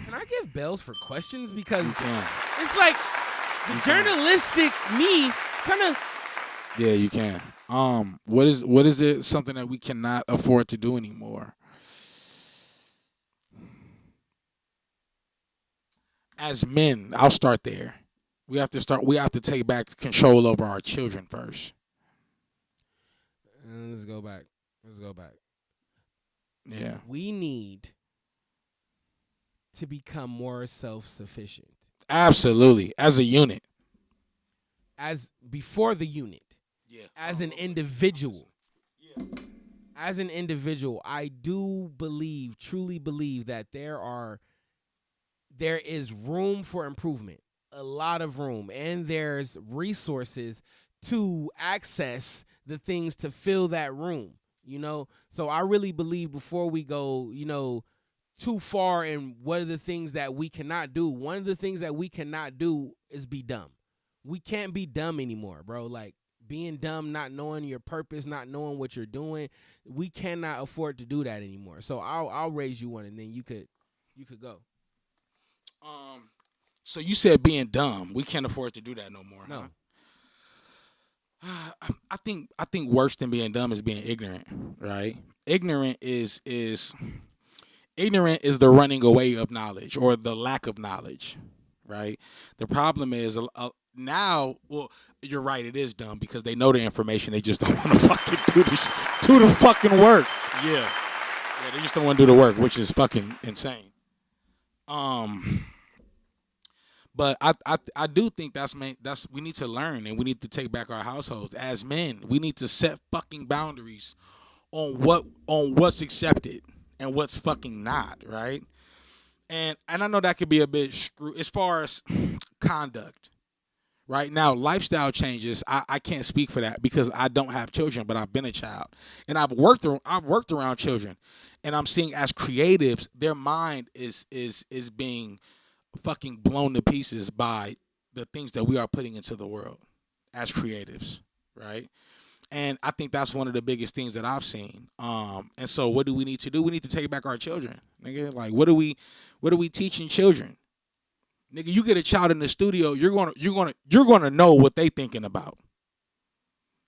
Can I give bells for questions? Because You can. it's like the journalistic me kind of. Yeah, you can. What is it something that we cannot afford to do anymore? As men, I'll start there. We have to take back control over our children first. Let's go back. Yeah. We need to become more self-sufficient. Absolutely. As a unit. As before the unit. Yeah. As an individual. As an individual, I do truly believe that there is room for improvement. A lot of room. And there's resources to access the things to fill that room. So I really believe before we go, too far in what are the things that we cannot do, one of the things that we cannot do is be dumb. We can't be dumb anymore, bro. Like, being dumb, not knowing your purpose, not knowing what you're doing, we cannot afford to do that anymore. So I'll raise you one, and then you could go. So you said being dumb. We can't afford to do that no more. No. Huh? I think worse than being dumb is being ignorant, right? ignorant is ignorant is the running away of knowledge or the lack of knowledge, right? The problem is now, well, you're right, it is dumb because they know the information, they just don't want to fucking do the fucking work. Yeah, they just don't want to do the work, which is fucking insane. But I do think that's we need to learn and we need to take back our households as men. We need to set fucking boundaries on what's accepted and what's fucking not, right? And I know that could be a bit screwed as far as conduct. Right now, lifestyle changes. I can't speak for that because I don't have children, but I've been a child, and I've worked around children, and I'm seeing as creatives, their mind is being fucking blown to pieces by the things that we are putting into the world as creatives, right? And I think that's one of the biggest things that I've seen. And so what do we need to do? We need to take back our children, nigga. Like, what are we teaching children? Nigga, you get a child in the studio, you're gonna know what they thinking about.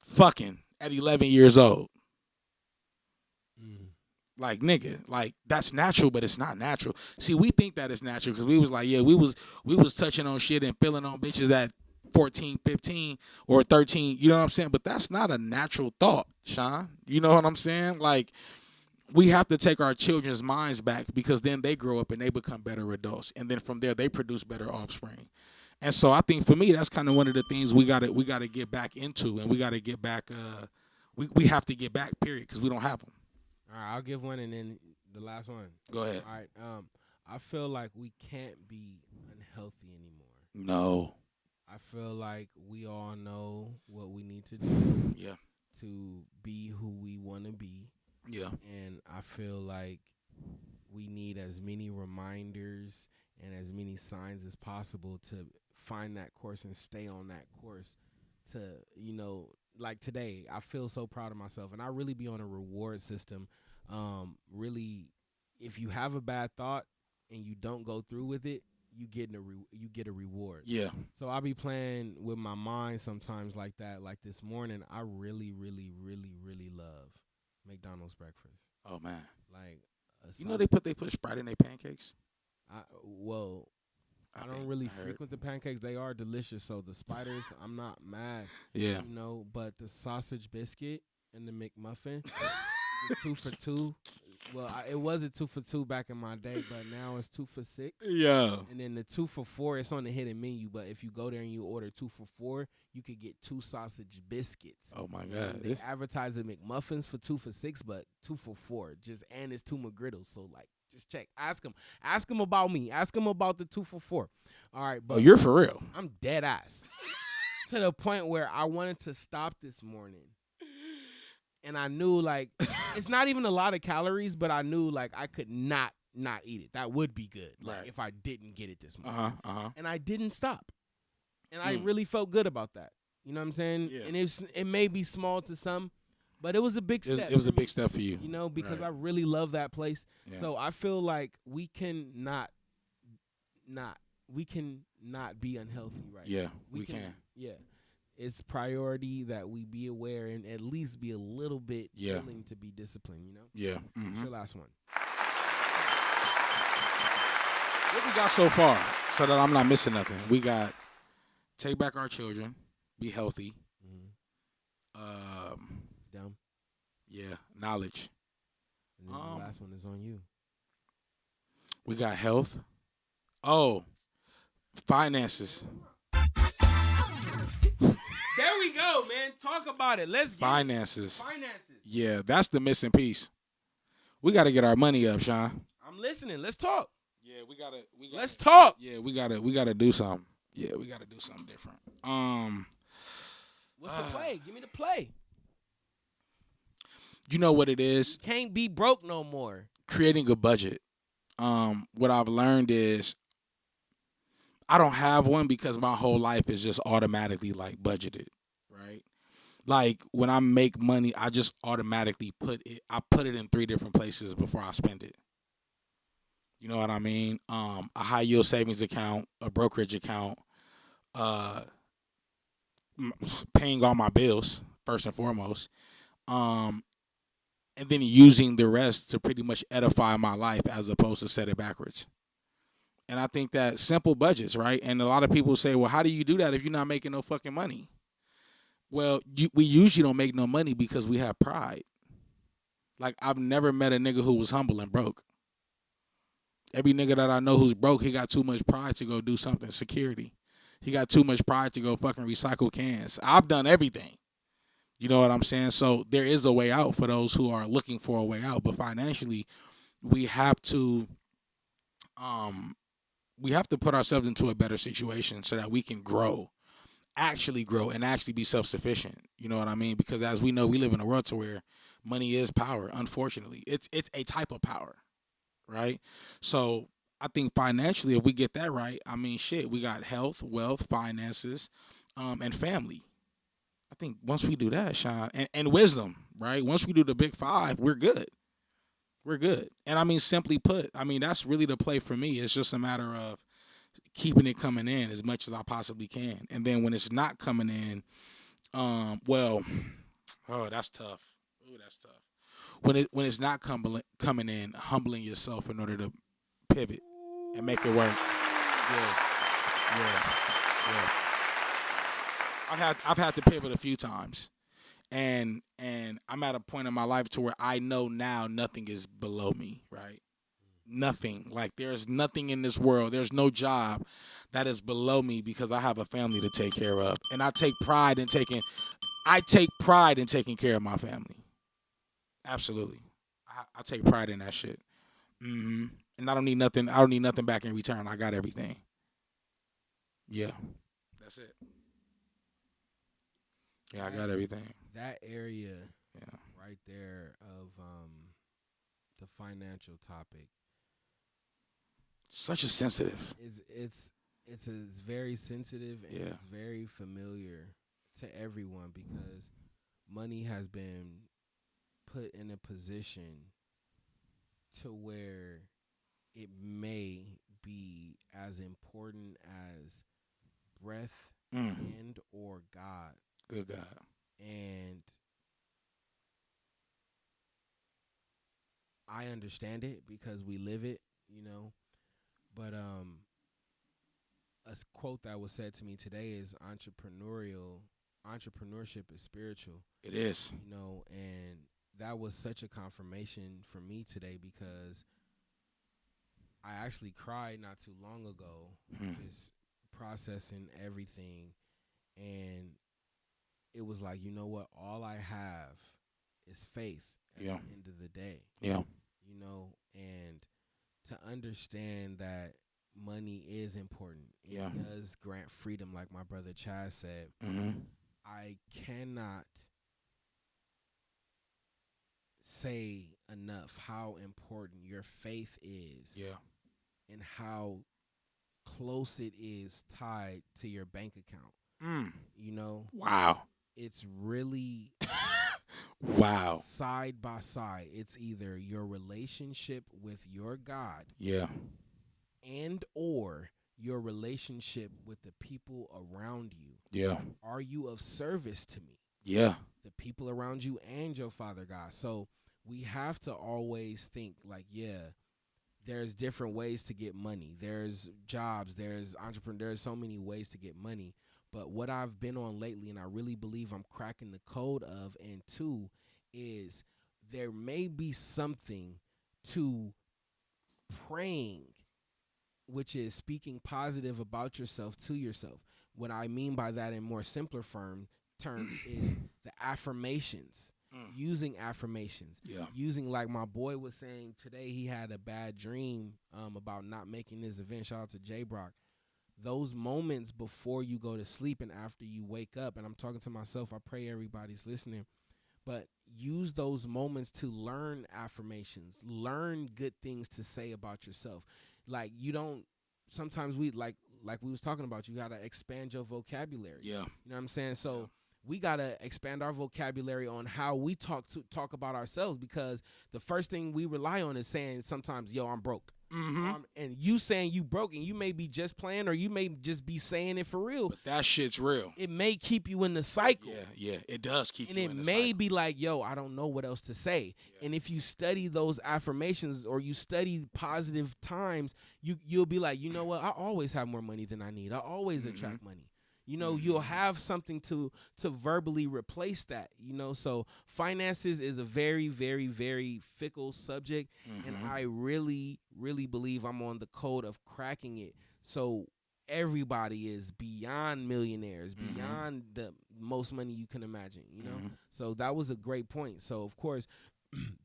Fucking at 11 years old. Like, nigga, like, that's natural, but it's not natural. See, we think that it's natural because we was like, yeah, we was touching on shit and feeling on bitches at 14, 15, or 13, you know what I'm saying? But that's not a natural thought, Sean. You know what I'm saying? Like, we have to take our children's minds back because then they grow up and they become better adults. And then from there, they produce better offspring. And so I think for me, that's kind of one of the things we gotta get back into, and we gotta get back, we have to get back, period, because we don't have them. All right, I'll give one and then the last one. Go ahead. All right. I feel like we can't be unhealthy anymore. No. I feel like we all know what we need to do. Yeah. To be who we want to be. Yeah. And I feel like we need as many reminders and as many signs as possible to find that course and stay on that course. To, you know, like today, I feel so proud of myself, and I really be on a reward system. Really, if you have a bad thought and you don't go through with it, you get a reward. Yeah. So I be playing with my mind sometimes like that. Like this morning, I really, really, really, really love McDonald's breakfast. Oh man. Like, you know they put Sprite in their pancakes. I don't really frequent the pancakes. They are delicious. So the spiders, I'm not mad. Yeah. You know, but the sausage biscuit and the McMuffin, the 2 for $2. Well, it was a 2 for $2 back in my day, but now it's 2 for $6. Yeah. And then the 2 for $4, it's on the hidden menu. But if you go there and you order 2 for $4, you could get 2 sausage biscuits. Oh my God. They advertise the McMuffins for 2 for $6, but 2 for $4. And it's 2 McGriddles. So like, just check. Ask them about me. Ask them about the 2 for $4. All right, but you're for real. I'm dead ass. To the point where I wanted to stop this morning. And I knew, like, it's not even a lot of calories, but I knew, like, I could not eat it. That would be good, like, if I didn't get it this morning. And I didn't stop. And I really felt good about that. You know what I'm saying? Yeah. And it may be small to some, but it was a big step. It was a big step for you. You know, because right. I really love that place. Yeah. So I feel like we can not be unhealthy right Yeah, now. we can. Yeah. It's priority that we be aware and at least be a little bit willing to be disciplined, you know? Yeah. Mm-hmm. What's your last one? What we got so far so that I'm not missing nothing? We got take back our children, be healthy. Dumb. Yeah, knowledge. And then the last one is on you. We got health. Oh, finances. There we go, man. Talk about it. Let's get Finances. Finances. Yeah, that's the missing piece. We got to get our money up, Sean. I'm listening. Let's talk. Yeah, we gotta. Let's talk. Yeah, we gotta do something. Yeah, we gotta do something different. What's the play? Give me the play. You know what it is? Can't be broke no more. Creating a budget. What I've learned is I don't have one because my whole life is just automatically like budgeted, right? Like when I make money, I just automatically put it in 3 different places before I spend it. You know what I mean? A high yield savings account, a brokerage account, paying all my bills first and foremost, and then using the rest to pretty much edify my life as opposed to set it backwards. And I think that simple budgets, right? And a lot of people say, well, how do you do that if you're not making no fucking money? Well, we usually don't make no money because we have pride. Like, I've never met a nigga who was humble and broke. Every nigga that I know who's broke, he got too much pride to go do something. Security. He got too much pride to go fucking recycle cans. I've done everything. You know what I'm saying? So there is a way out for those who are looking for a way out. But financially, we have to put ourselves into a better situation so that we can actually grow, and actually be self-sufficient. You know what I mean? Because as we know, we live in a world to where money is power. Unfortunately, it's a type of power, right? So I think financially, if we get that right, I mean, shit, we got health, wealth, finances, and family. I think once we do that, Sean, and wisdom, right? Once we do the big five, we're good. We're good. And I mean, simply put, I mean, that's really the play for me. It's just a matter of keeping it coming in as much as I possibly can. And then when it's not coming in, that's tough. Oh, that's tough. When it's not coming in, humbling yourself in order to pivot and make it work. Yeah. I've had to pivot a few times, and I'm at a point in my life to where I know now nothing is below me, right? Nothing. Like, there's nothing in this world. There's no job that is below me because I have a family to take care of, and I take pride in taking care of my family. Absolutely, I take pride in that shit. And I don't need nothing. I don't need nothing back in return. I got everything. Yeah, that's it. Yeah, I got everything. That area, Yeah, right there of the financial topic, such a sensitive. It's very sensitive, and Yeah. it's very familiar to everyone because money has been put in a position to where it may be as important as breath and or God. Good God. And I understand it because we live it, you know. But a quote that was said to me today is entrepreneurship is spiritual. It is. You know, and that was such a confirmation for me today because I actually cried not too long ago, just processing everything, and it was like, you know what, all I have is faith at the end of the day. Yeah. You know, and to understand that money is important. It does grant freedom, like my brother Chaz said. I cannot say enough how important your faith is. Yeah. And how close it is tied to your bank account. You know? Wow. It's really wow. Side by side. It's either your relationship with your God. Yeah. And or your relationship with the people around you. Yeah. Are you of service to me? Yeah. The people around you and your Father God. So we have to always think like, there's different ways to get money. There's jobs, there's entrepreneurs, so many ways to get money. But what I've been on lately, and I really believe I'm cracking the code of, and two, is there may be something to praying, which is speaking positive about yourself to yourself. What I mean by that in more simpler terms is the affirmations. Using affirmations. Yeah. Using, like my boy was saying today, he had a bad dream about not making his event. Shout out to J Brock. Those moments before you go to sleep and after you wake up, and I'm talking to myself, I pray everybody's listening, but use those moments to learn affirmations, learn good things to say about yourself. Like, you don't, sometimes we, like we was talking about, you got to expand your vocabulary. Yeah. You know what I'm saying? So we got to expand our vocabulary on how we talk about ourselves, because the first thing we rely on is saying sometimes, yo, I'm broke. And you saying you broke, and you may be just playing, or you may just be saying it for real. But that shit's real. It may keep you in the cycle. Yeah, it does keep and you in the it cycle. may be like, yo, I don't know what else to say. Yeah. And if you study those affirmations, or you study positive times, you'll be like, you know what? I always have more money than I need. I always attract money. You know, you'll have something to verbally replace that, you know. So finances is a very, very, very fickle subject. And I really, really believe I'm on the code of cracking it. So everybody is beyond millionaires, beyond the most money you can imagine, you know. So that was a great point. So, of course,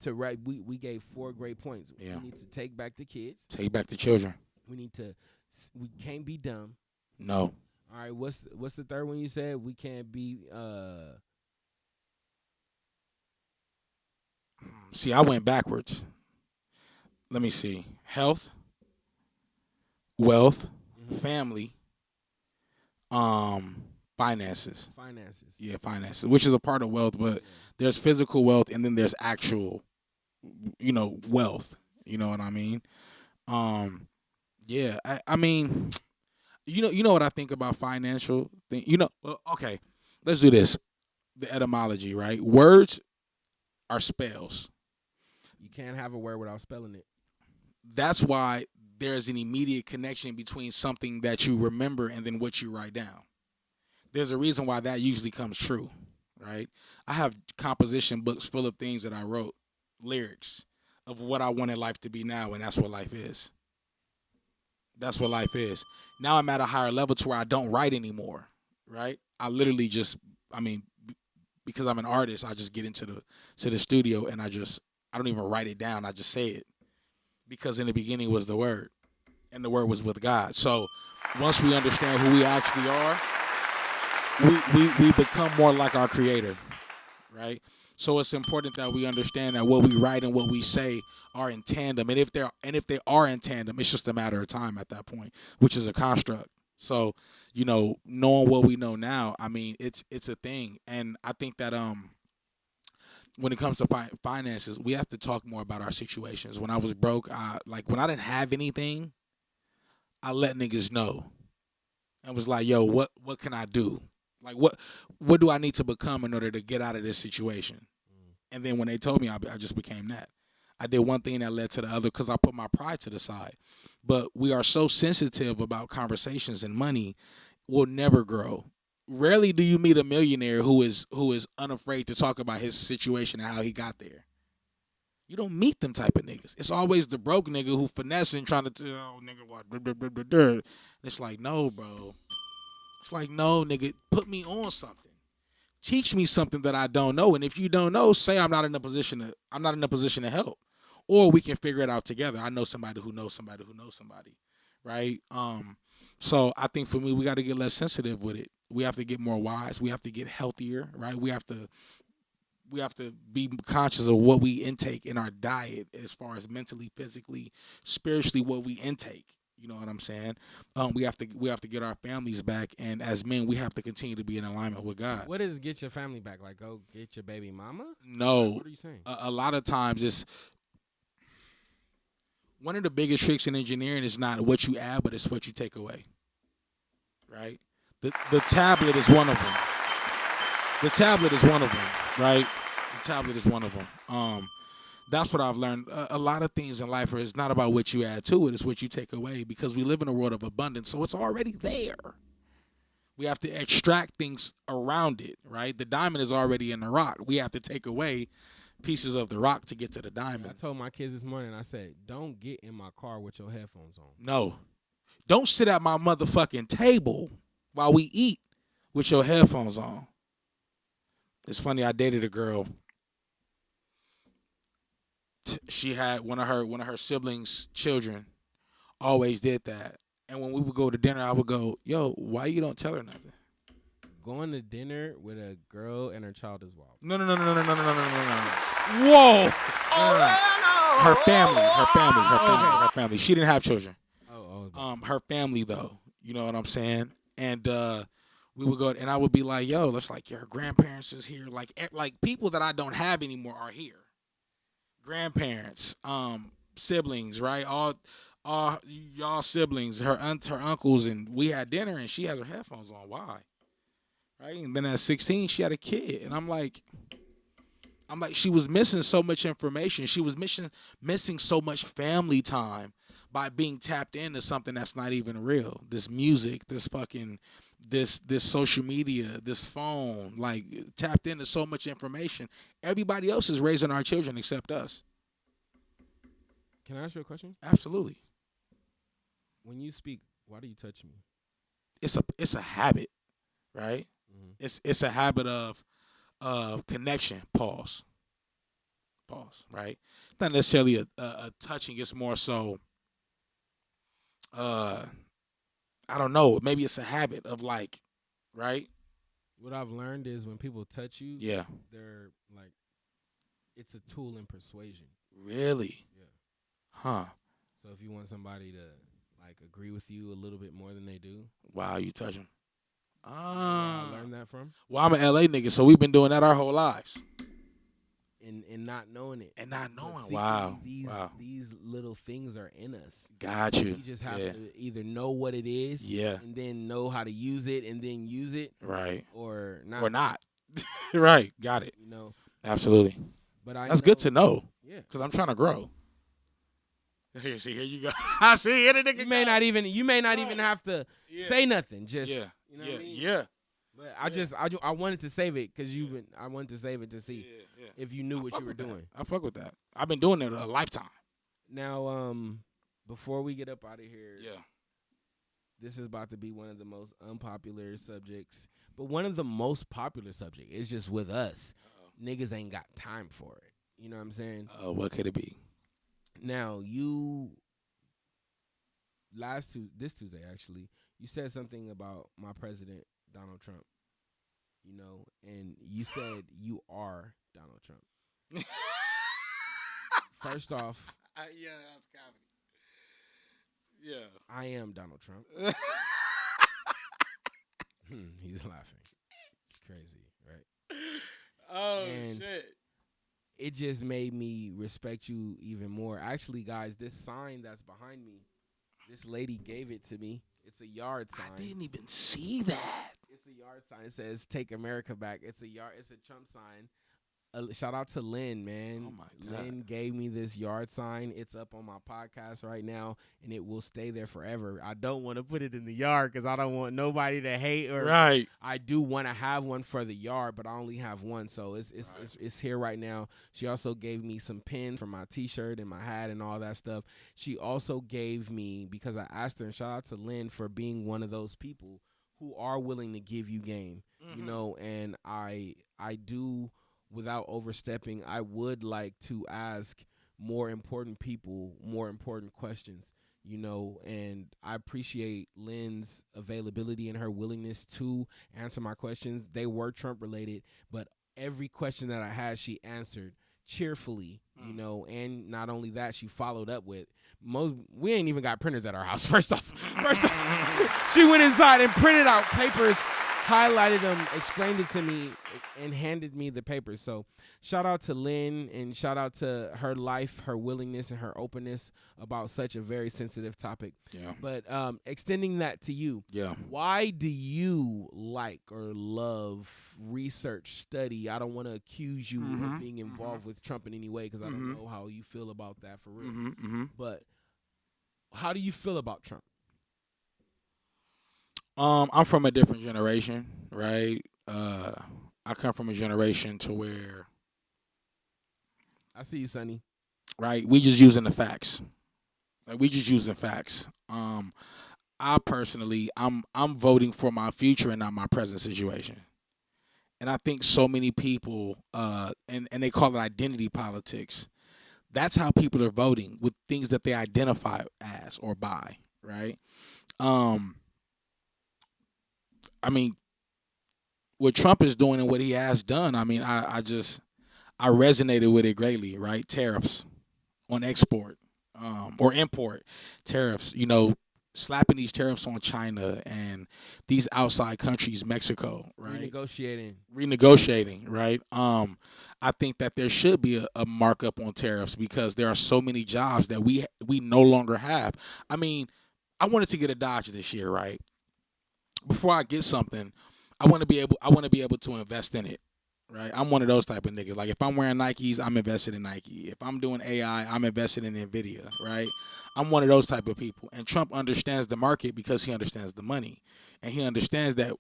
we gave 4 great points. Yeah. We need to take back the kids. Take back the children. We can't be dumb. No. All right, what's the third one you said? We can't be See, I went backwards. Let me see. Health, wealth, family, finances. Finances. Yeah, finances, which is a part of wealth, but there's physical wealth and then there's actual, wealth. You know what I mean? Yeah, I mean, you know what I think about financial thing. Well, okay, let's do this. The etymology, right? Words are spells. You can't have a word without spelling it. That's why there's an immediate connection between something that you remember and then what you write down. There's a reason why that usually comes true, right? I have composition books full of things that I wrote, lyrics of what I wanted life to be now, and that's what life is. That's what life is. Now I'm at a higher level to where I don't write anymore, right? I literally just, because I'm an artist, I just get into the studio and I don't even write it down. I just say it, because in the beginning was the Word, and the Word was with God. So once we understand who we actually are, we become more like our Creator, right? So it's important that we understand that what we write and what we say are in tandem, and if they are in tandem, it's just a matter of time at that point, which is a construct. So, knowing what we know now, it's a thing, and I think that when it comes to finances, we have to talk more about our situations. When I was broke, when I didn't have anything, I let niggas know, and was like, "Yo, what can I do? Like, what do I need to become in order to get out of this situation?" And then when they told me, I just became that. I did one thing that led to the other because I put my pride to the side. But we are so sensitive about conversations, and money will never grow. Rarely do you meet a millionaire who is unafraid to talk about his situation and how he got there. You don't meet them type of niggas. It's always the broke nigga who finessing, trying to tell nigga what. It's like, no, bro. It's like, no, nigga, put me on something. Teach me something that I don't know. And if you don't know, say I'm not in a position to help. Or we can figure it out together. I know somebody who knows somebody who knows somebody. Right? So I think for me, we got to get less sensitive with it. We have to get more wise. We have to get healthier, right? We have to be conscious of what we intake in our diet, as far as mentally, physically, spiritually, what we intake. You know what I'm saying? We have to get our families back, and as men, we have to continue to be in alignment with God. What is get your family back? Like, go get your baby mama? No. What are you saying? A lot of times, it's one of the biggest tricks in engineering is not what you add, but it's what you take away. Right? The tablet is one of them. The tablet is one of them, right? The tablet is one of them. That's what I've learned. A lot of things in life is not about what you add to it, it's what you take away, because we live in a world of abundance, so it's already there. We have to extract things around it, right? The diamond is already in the rock. We have to take away pieces of the rock to get to the diamond. I told my kids this morning, I said, don't get in my car with your headphones on. No. Don't sit at my motherfucking table while we eat with your headphones on. It's funny, I dated a girl. She had one of her siblings' children always did that. And when we would go to dinner, I would go, "Yo, why you don't tell her nothing?" Going to dinner with a girl and her child is wild. No. Whoa. Her family. She didn't have children. Her family though. You know what I'm saying? And we would go, and I would be like, "Yo, let's like your grandparents is here, like people that I don't have anymore are here. Grandparents, siblings, right? all y'all siblings, her aunt, her uncles, and we had dinner, and she has her headphones on. Why? Right? And then at 16, she had a kid, and I'm like, she was missing so much information. She was missing so much family time by being tapped into something that's not even real. This music, this fucking, this social media, this phone, like tapped into so much information. Everybody else is raising our children except us. Can I ask you a question? Absolutely. When you speak, why do you touch me? It's a habit, right? Mm-hmm. It's a habit of connection. Pause. Right? It's not necessarily a touching. It's more so. I don't know. Maybe it's a habit of like, right? What I've learned is when people touch you, Yeah. they're like, it's a tool in persuasion. Really? Yeah. Huh. So if you want somebody to like agree with you a little bit more than they do, Wow, you touch them. where I learned that from, Well, I'm an LA nigga, so we've been doing that our whole lives. and not knowing it, And not But knowing. secretly, Wow. these little things are in us. Got you. You just have to either know what it is, Yeah. and then know how to use it, and then use it, Right. or not. Or not. Right. Got it. You know. Absolutely. But That's good to know. Yeah. Because I'm trying to grow. Here you go. I see. Here the nigga You may go. not even have to Yeah. say nothing. Just Yeah. you know Yeah. what I mean? Yeah. But I wanted to save it because I wanted to save it to see Yeah. if you knew what fuck you were with that. doing. I fuck with that. I've been doing it a lifetime. Now, before we get up out of here, Yeah. this is about to be one of the most unpopular subjects, but one of the most popular subjects. It's just with us, niggas ain't got time for it. You know what I'm saying? What could it be? Now, this Tuesday actually, you said something about my president, Donald Trump. You know, and you said you are Donald Trump. First off, Yeah, that's comedy. Yeah. I am Donald Trump. He's laughing. It's crazy, right? Oh, And shit. it just made me respect you even more. Actually, guys, this sign that's behind me, this lady gave it to me. It's a yard sign. I didn't even see that. It's a yard sign. It says "Take America Back." It's a Trump sign. Shout out to Lynn, man. Oh my God. Lynn gave me this yard sign. It's up on my podcast right now, and it will stay there forever. I don't want to put it in the yard because I don't want nobody to hate. Or Right. I do want to have one for the yard, but I only have one, so it's here right now. She also gave me some pins for my T-shirt and my hat and all that stuff. She also gave me, because I asked her, and shout out to Lynn for being one of those people who are willing to give you game, you know, and I do. Without overstepping, I would like to ask more important people more important questions, you know, and I appreciate Lynn's availability and her willingness to answer my questions. They were Trump related, but every question that I had, she answered cheerfully, you know, and not only that, she followed up with, we ain't even got printers at our house. First off, she went inside and printed out papers, highlighted them, explained it to me, and handed me the papers. So shout out to Lynn, and shout out to her life, her willingness, and her openness about such a very sensitive topic. Yeah. But extending that to you, Yeah. why do you like or love research, study? I don't want to accuse you of being involved with Trump in any way, because I don't know how you feel about that for real. But how do you feel about Trump? I'm from a different generation, right? I come from a generation to where, I see you, Sonny. right, we just using the facts. Like, we just using facts. I personally, I'm voting for my future and not my present situation. And I think so many people, and they call it identity politics. That's how people are voting, with things that they identify as or by, right? I mean, what Trump is doing and what he has done, I mean, I resonated with it greatly, right? Tariffs on export or import, tariffs, you know, slapping these tariffs on China and these outside countries, Mexico, right? Renegotiating, right? I think that there should be a markup on tariffs because there are so many jobs that we no longer have. I mean, I wanted to get a Dodge this year, right? Before I get something, I want to be able to invest in it. Right, I'm one of those type of niggas. Like if I'm wearing Nikes, I'm invested in Nike. If I'm doing AI, I'm invested in Nvidia. Right, I'm one of those type of people. And Trump understands the market because he understands the money, and he understands that.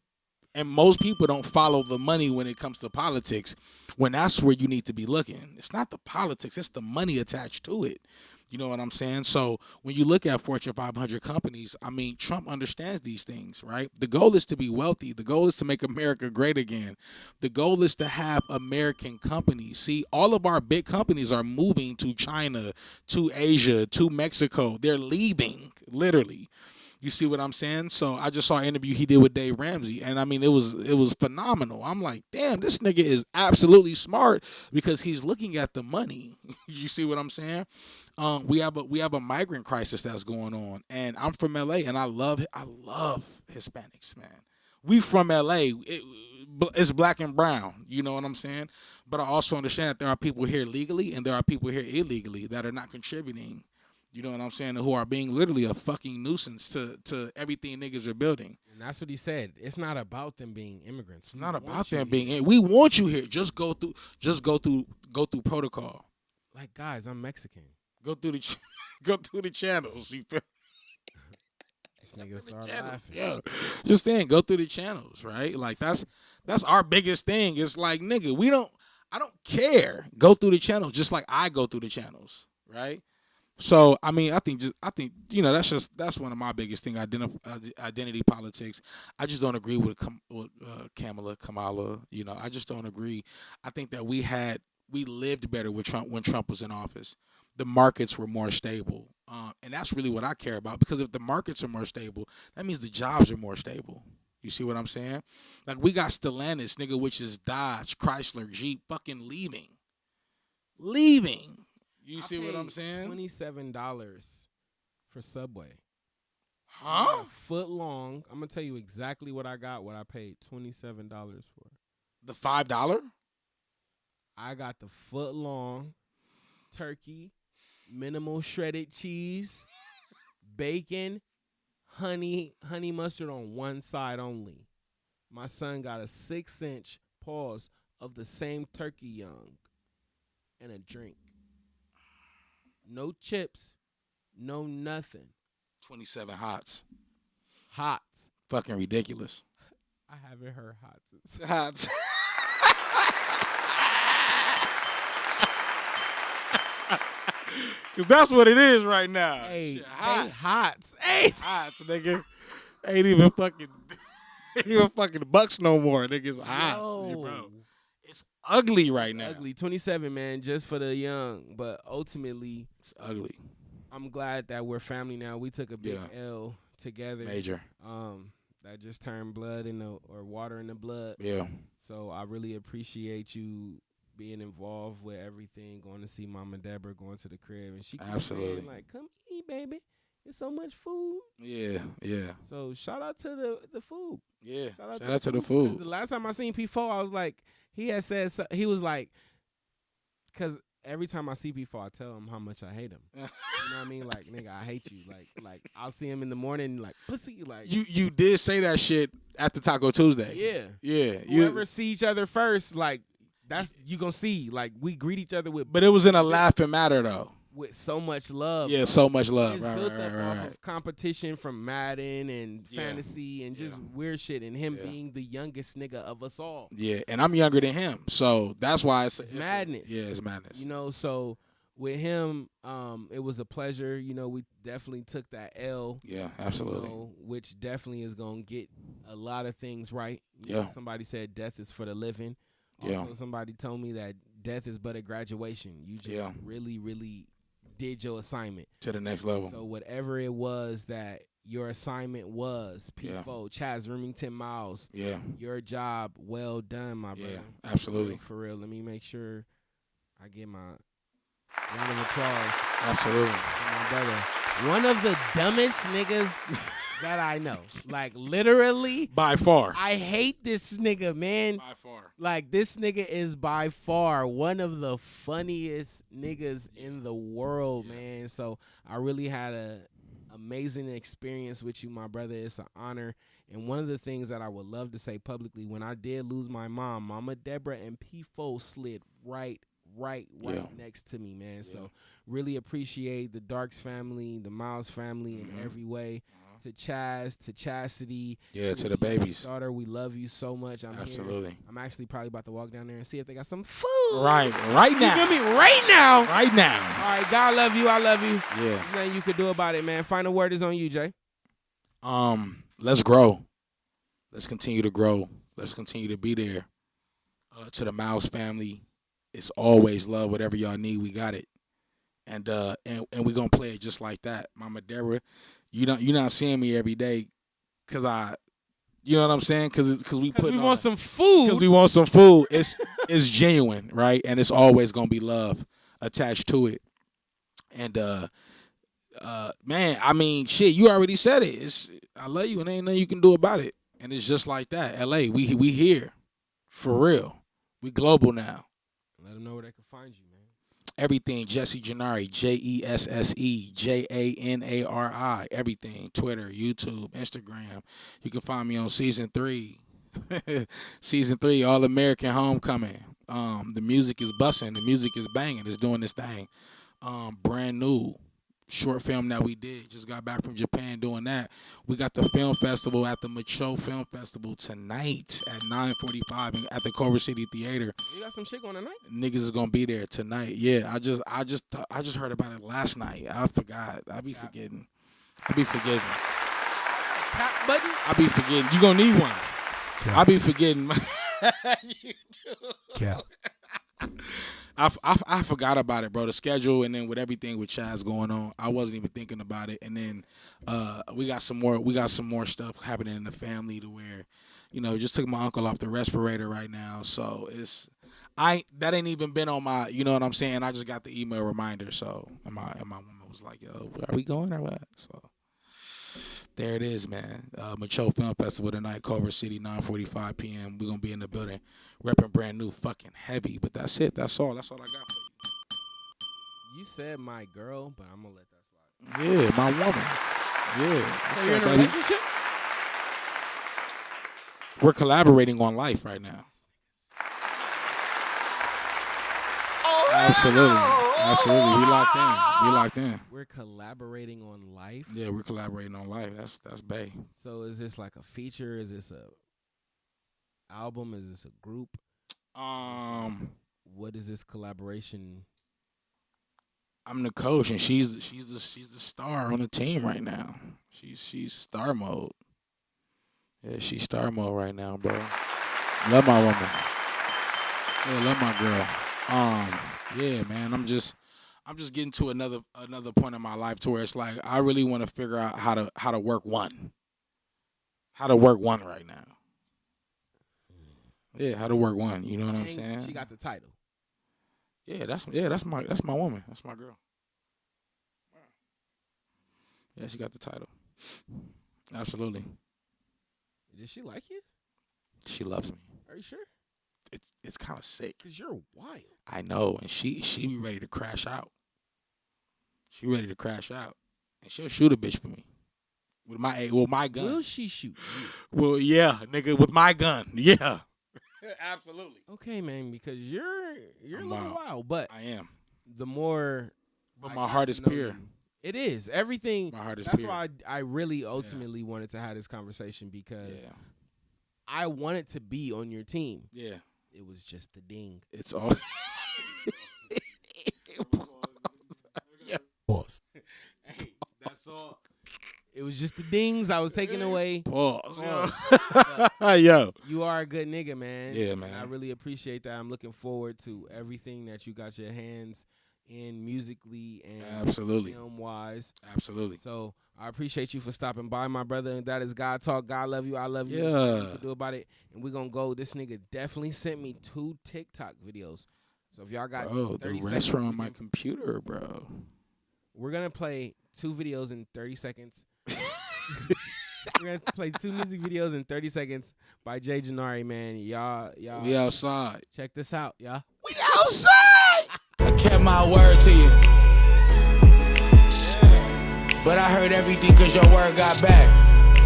And most people don't follow the money when it comes to politics. When that's where you need to be looking. It's not the politics; it's the money attached to it. You know what I'm saying? So when you look at Fortune 500 companies, I mean, Trump understands these things, right? The goal is to be wealthy. The goal is to make America great again. The goal is to have American companies. See, all of our big companies are moving to China, to Asia, to Mexico. They're leaving, literally. You see what I'm saying? So I just saw an interview he did with Dave Ramsey, and I mean it was phenomenal. I'm like, damn, this nigga is absolutely smart because he's looking at the money. You see what I'm saying? We have a migrant crisis that's going on, and I'm from LA, and I love Hispanics, man. We from LA. It's black and brown. You know what I'm saying? But I also understand that there are people here legally and there are people here illegally that are not contributing. You know what I'm saying? Who are being literally a fucking nuisance to everything niggas are building. And that's what he said. It's not about them being immigrants. It's not about them being. We want you here. Just go through protocol. Like, guys, I'm Mexican. Go through the channels. You feel? This nigga started laughing. Yeah, just saying, go through the channels, right? Like that's our biggest thing. It's like, nigga, I don't care. Go through the channels, just like I go through the channels, right? So I mean, I think that's one of my biggest things. Identity politics. I just don't agree with Kamala. You know, I just don't agree. I think that we lived better with Trump when Trump was in office. The markets were more stable, and that's really what I care about. Because if the markets are more stable, that means the jobs are more stable. You see what I'm saying? Like we got Stellantis, nigga, which is Dodge, Chrysler, Jeep, fucking leaving. You see what I'm saying? $27 for Subway. Huh? Foot long. I'm gonna tell you exactly what I got. What I paid $27 for. The $5? I got the foot long turkey, minimal shredded cheese, bacon, honey mustard on one side only. My son got a 6-inch pause of the same turkey young and a drink. No chips, no nothing. 27 hots. Hots. Fucking ridiculous. I haven't heard hots. Hots. Cause that's what it is right now. Hey, shit, hot. hots. Hey, Hots, nigga. Ain't even fucking bucks no more. Niggas hots, bro. It's ugly right now. Ugly. 27, man, just for the young. But ultimately, it's ugly. I'm glad that we're family now. We took a big L together. Major. That just turned water in the blood. Yeah. So I really appreciate you being involved with everything, going to see Mama Deborah, going to the crib, and she keeps saying, like, come eat, baby. There's so much food. Yeah. So shout out to the food. Yeah. Shout out to the food. The last time I seen P4, I was like, he was like, because every time I see P4, I tell him how much I hate him. You know what I mean? Like, nigga, I hate you. Like I'll see him in the morning, like, pussy. Like, you did say that shit at the Taco Tuesday. Yeah. Whoever see each other first, like, that's you gonna see. Like, we greet each other with. But it was in a laughing matter though. With so much love. Yeah, so much love. It's built up off of competition from Madden and fantasy and just weird shit, and him being the youngest nigga of us all. Yeah, and I'm younger than him, so that's why it's madness. It's madness. You know, so with him, it was a pleasure. You know, we definitely took that L. Yeah, absolutely. You know, which definitely is gonna get a lot of things right. You know, somebody said death is for the living. Also, somebody told me that death is but a graduation. You just really, really did your assignment to the next level. So whatever it was that your assignment was, P4, Chaz Remington Miles, your job well done, my brother. Absolutely. For real. Let me make sure I get my round of applause. Absolutely. My brother. One of the dumbest niggas that I know. Like, literally. By far. I hate this nigga, man. By far. Like, this nigga is by far one of the funniest niggas in the world, man. So I really had a amazing experience with you, my brother. It's an honor. And one of the things that I would love to say publicly, when I did lose my mom, Mama Deborah and P4 slid right next to me, man. So really appreciate the Darks family, the Miles family in every way. To Chaz, to Chastity. Yeah, to the babies. Daughter, we love you so much. Absolutely. Here. I'm actually probably about to walk down there and see if they got some food. Right now. You feel me? Right now. Right now. All right, God love you. I love you. Yeah. There's nothing you could do about it, man. Final word is on you, Jay. Let's grow. Let's continue to grow. Let's continue to be there. To the Miles family, it's always love. Whatever y'all need, we got it. And we're gonna play it just like that. Mama Deborah, you're not seeing me every day because you know what I'm saying? Because we want some food. Because we want some food. It's genuine, right? And it's always gonna be love attached to it. And man, I mean, shit, you already said it. I love you, and ain't nothing you can do about it. And it's just like that. LA, we here for real. We global now. Let them know where they can find you, man. Everything, Jesse Janari, JESSE, JANARI, everything. Twitter, YouTube, Instagram. You can find me on season 3. Season 3, All American Homecoming. The music is busting. The music is banging. It's doing this thing. Brand new short film that we did. Just got back from Japan doing that. We got the film festival at the Macho Film Festival tonight at 9:45 at the Culver City Theater. You got some shit going tonight? Niggas is gonna be there tonight. Yeah, I just heard about it last night. I forgot. I be forgetting. Cap button? I be forgetting. You gonna need one. Cap. I be forgetting. You do. Cap. I forgot about it, bro. The schedule, and then with everything with Chaz going on, I wasn't even thinking about it. And then we got some more stuff happening in the family to where, just took my uncle off the respirator right now. So that ain't even been on my, you know what I'm saying? I just got the email reminder. So and my woman was like, yo, are we going or what? So there it is, man. Macho Film Festival tonight, Culver City, 9:45 p.m. We're going to be in the building repping brand new fucking heavy. But that's it. That's all I got for you. You said my girl, but I'm going to let that slide. Yeah, my woman. Yeah. So you're in a relationship? We're collaborating on life right now. Absolutely. We locked in. We're collaborating on life? Yeah, we're collaborating on life. That's bae. So is this like a feature? Is this a album? Is this a group? What is this collaboration? I'm the coach, and she's the star on the team right now. She's star mode. Yeah, she's star mode right now, bro. Love my woman. Yeah, love my girl. Yeah, man. I'm just getting to another point in my life to where it's like I really want to figure out how to work one. How to work one right now. Yeah, how to work one. You know what I'm saying? She got the title. Yeah, that's my woman. That's my girl. Yeah, she got the title. Absolutely. Does she like you? She loves me. Are you sure? It's kind of sick. Cause you're wild. I know, and she be ready to crash out. She ready to crash out, and she'll shoot a bitch for me with my gun. Will she shoot you? Well, yeah, nigga, with my gun. Yeah, absolutely. Okay, man, because you're a little wild, but I am. The more, but my heart is pure. It is everything. My heart is That's pure. why I really ultimately wanted to have this conversation because I wanted to be on your team. Yeah. It was just the ding. It's all. Pause. Hey, that's all. It was just the dings I was taking away. Pause. Yo. You are a good nigga, man. Yeah, man. And I really appreciate that. I'm looking forward to everything that you got your hands in musically and absolutely film-wise. Absolutely. So I appreciate you for stopping by, my brother. And that is God Talk. God love you. I love you. Yeah. Nothing you can do about it. And we're going to go. This nigga definitely sent me 2 TikTok videos. So if y'all got 30 the seconds. restaurant on my computer, bro. We're going to play 2 videos in 30 seconds. We're gonna play 2 music videos in 30 seconds by Jay Janari, man. Y'all. We outside. Check this out, y'all. We outside. I kept my word to you. But I heard everything cause your word got back.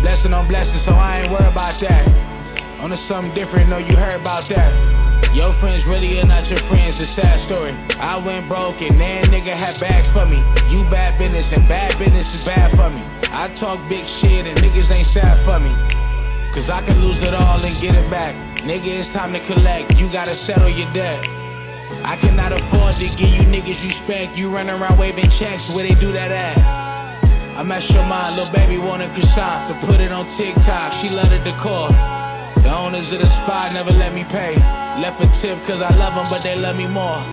Blessing on blessing, so I ain't worried about that. On to something different, know you heard about that. Your friends really are not your friends, a sad story. I went broke and that nigga had bags for me. You bad business and bad business is bad for me. I talk big shit and niggas ain't sad for me. Cause I can lose it all and get it back. Nigga, it's time to collect, you gotta settle your debt. I cannot afford to give you niggas you spank. You run around waving checks, where they do that at? I'm at your mind, little baby want a croissant to put it on TikTok, she love the decor. The owners of the spot never let me pay. Left a tip cause I love them, but they love me more.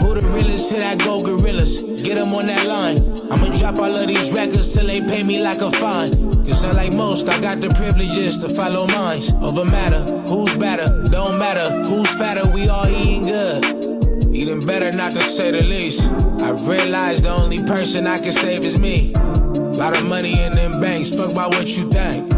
Who the realest? Hit that go gorillas. Get them on that line. I'ma drop all of these records till they pay me like a fine. Cause unlike most, I got the privileges to follow minds. Over matter, who's better? Don't matter, who's fatter? We all eating good. Eating better, not to say the least. I've realized the only person I can save is me. Lot of money in them banks, fuck about what you think.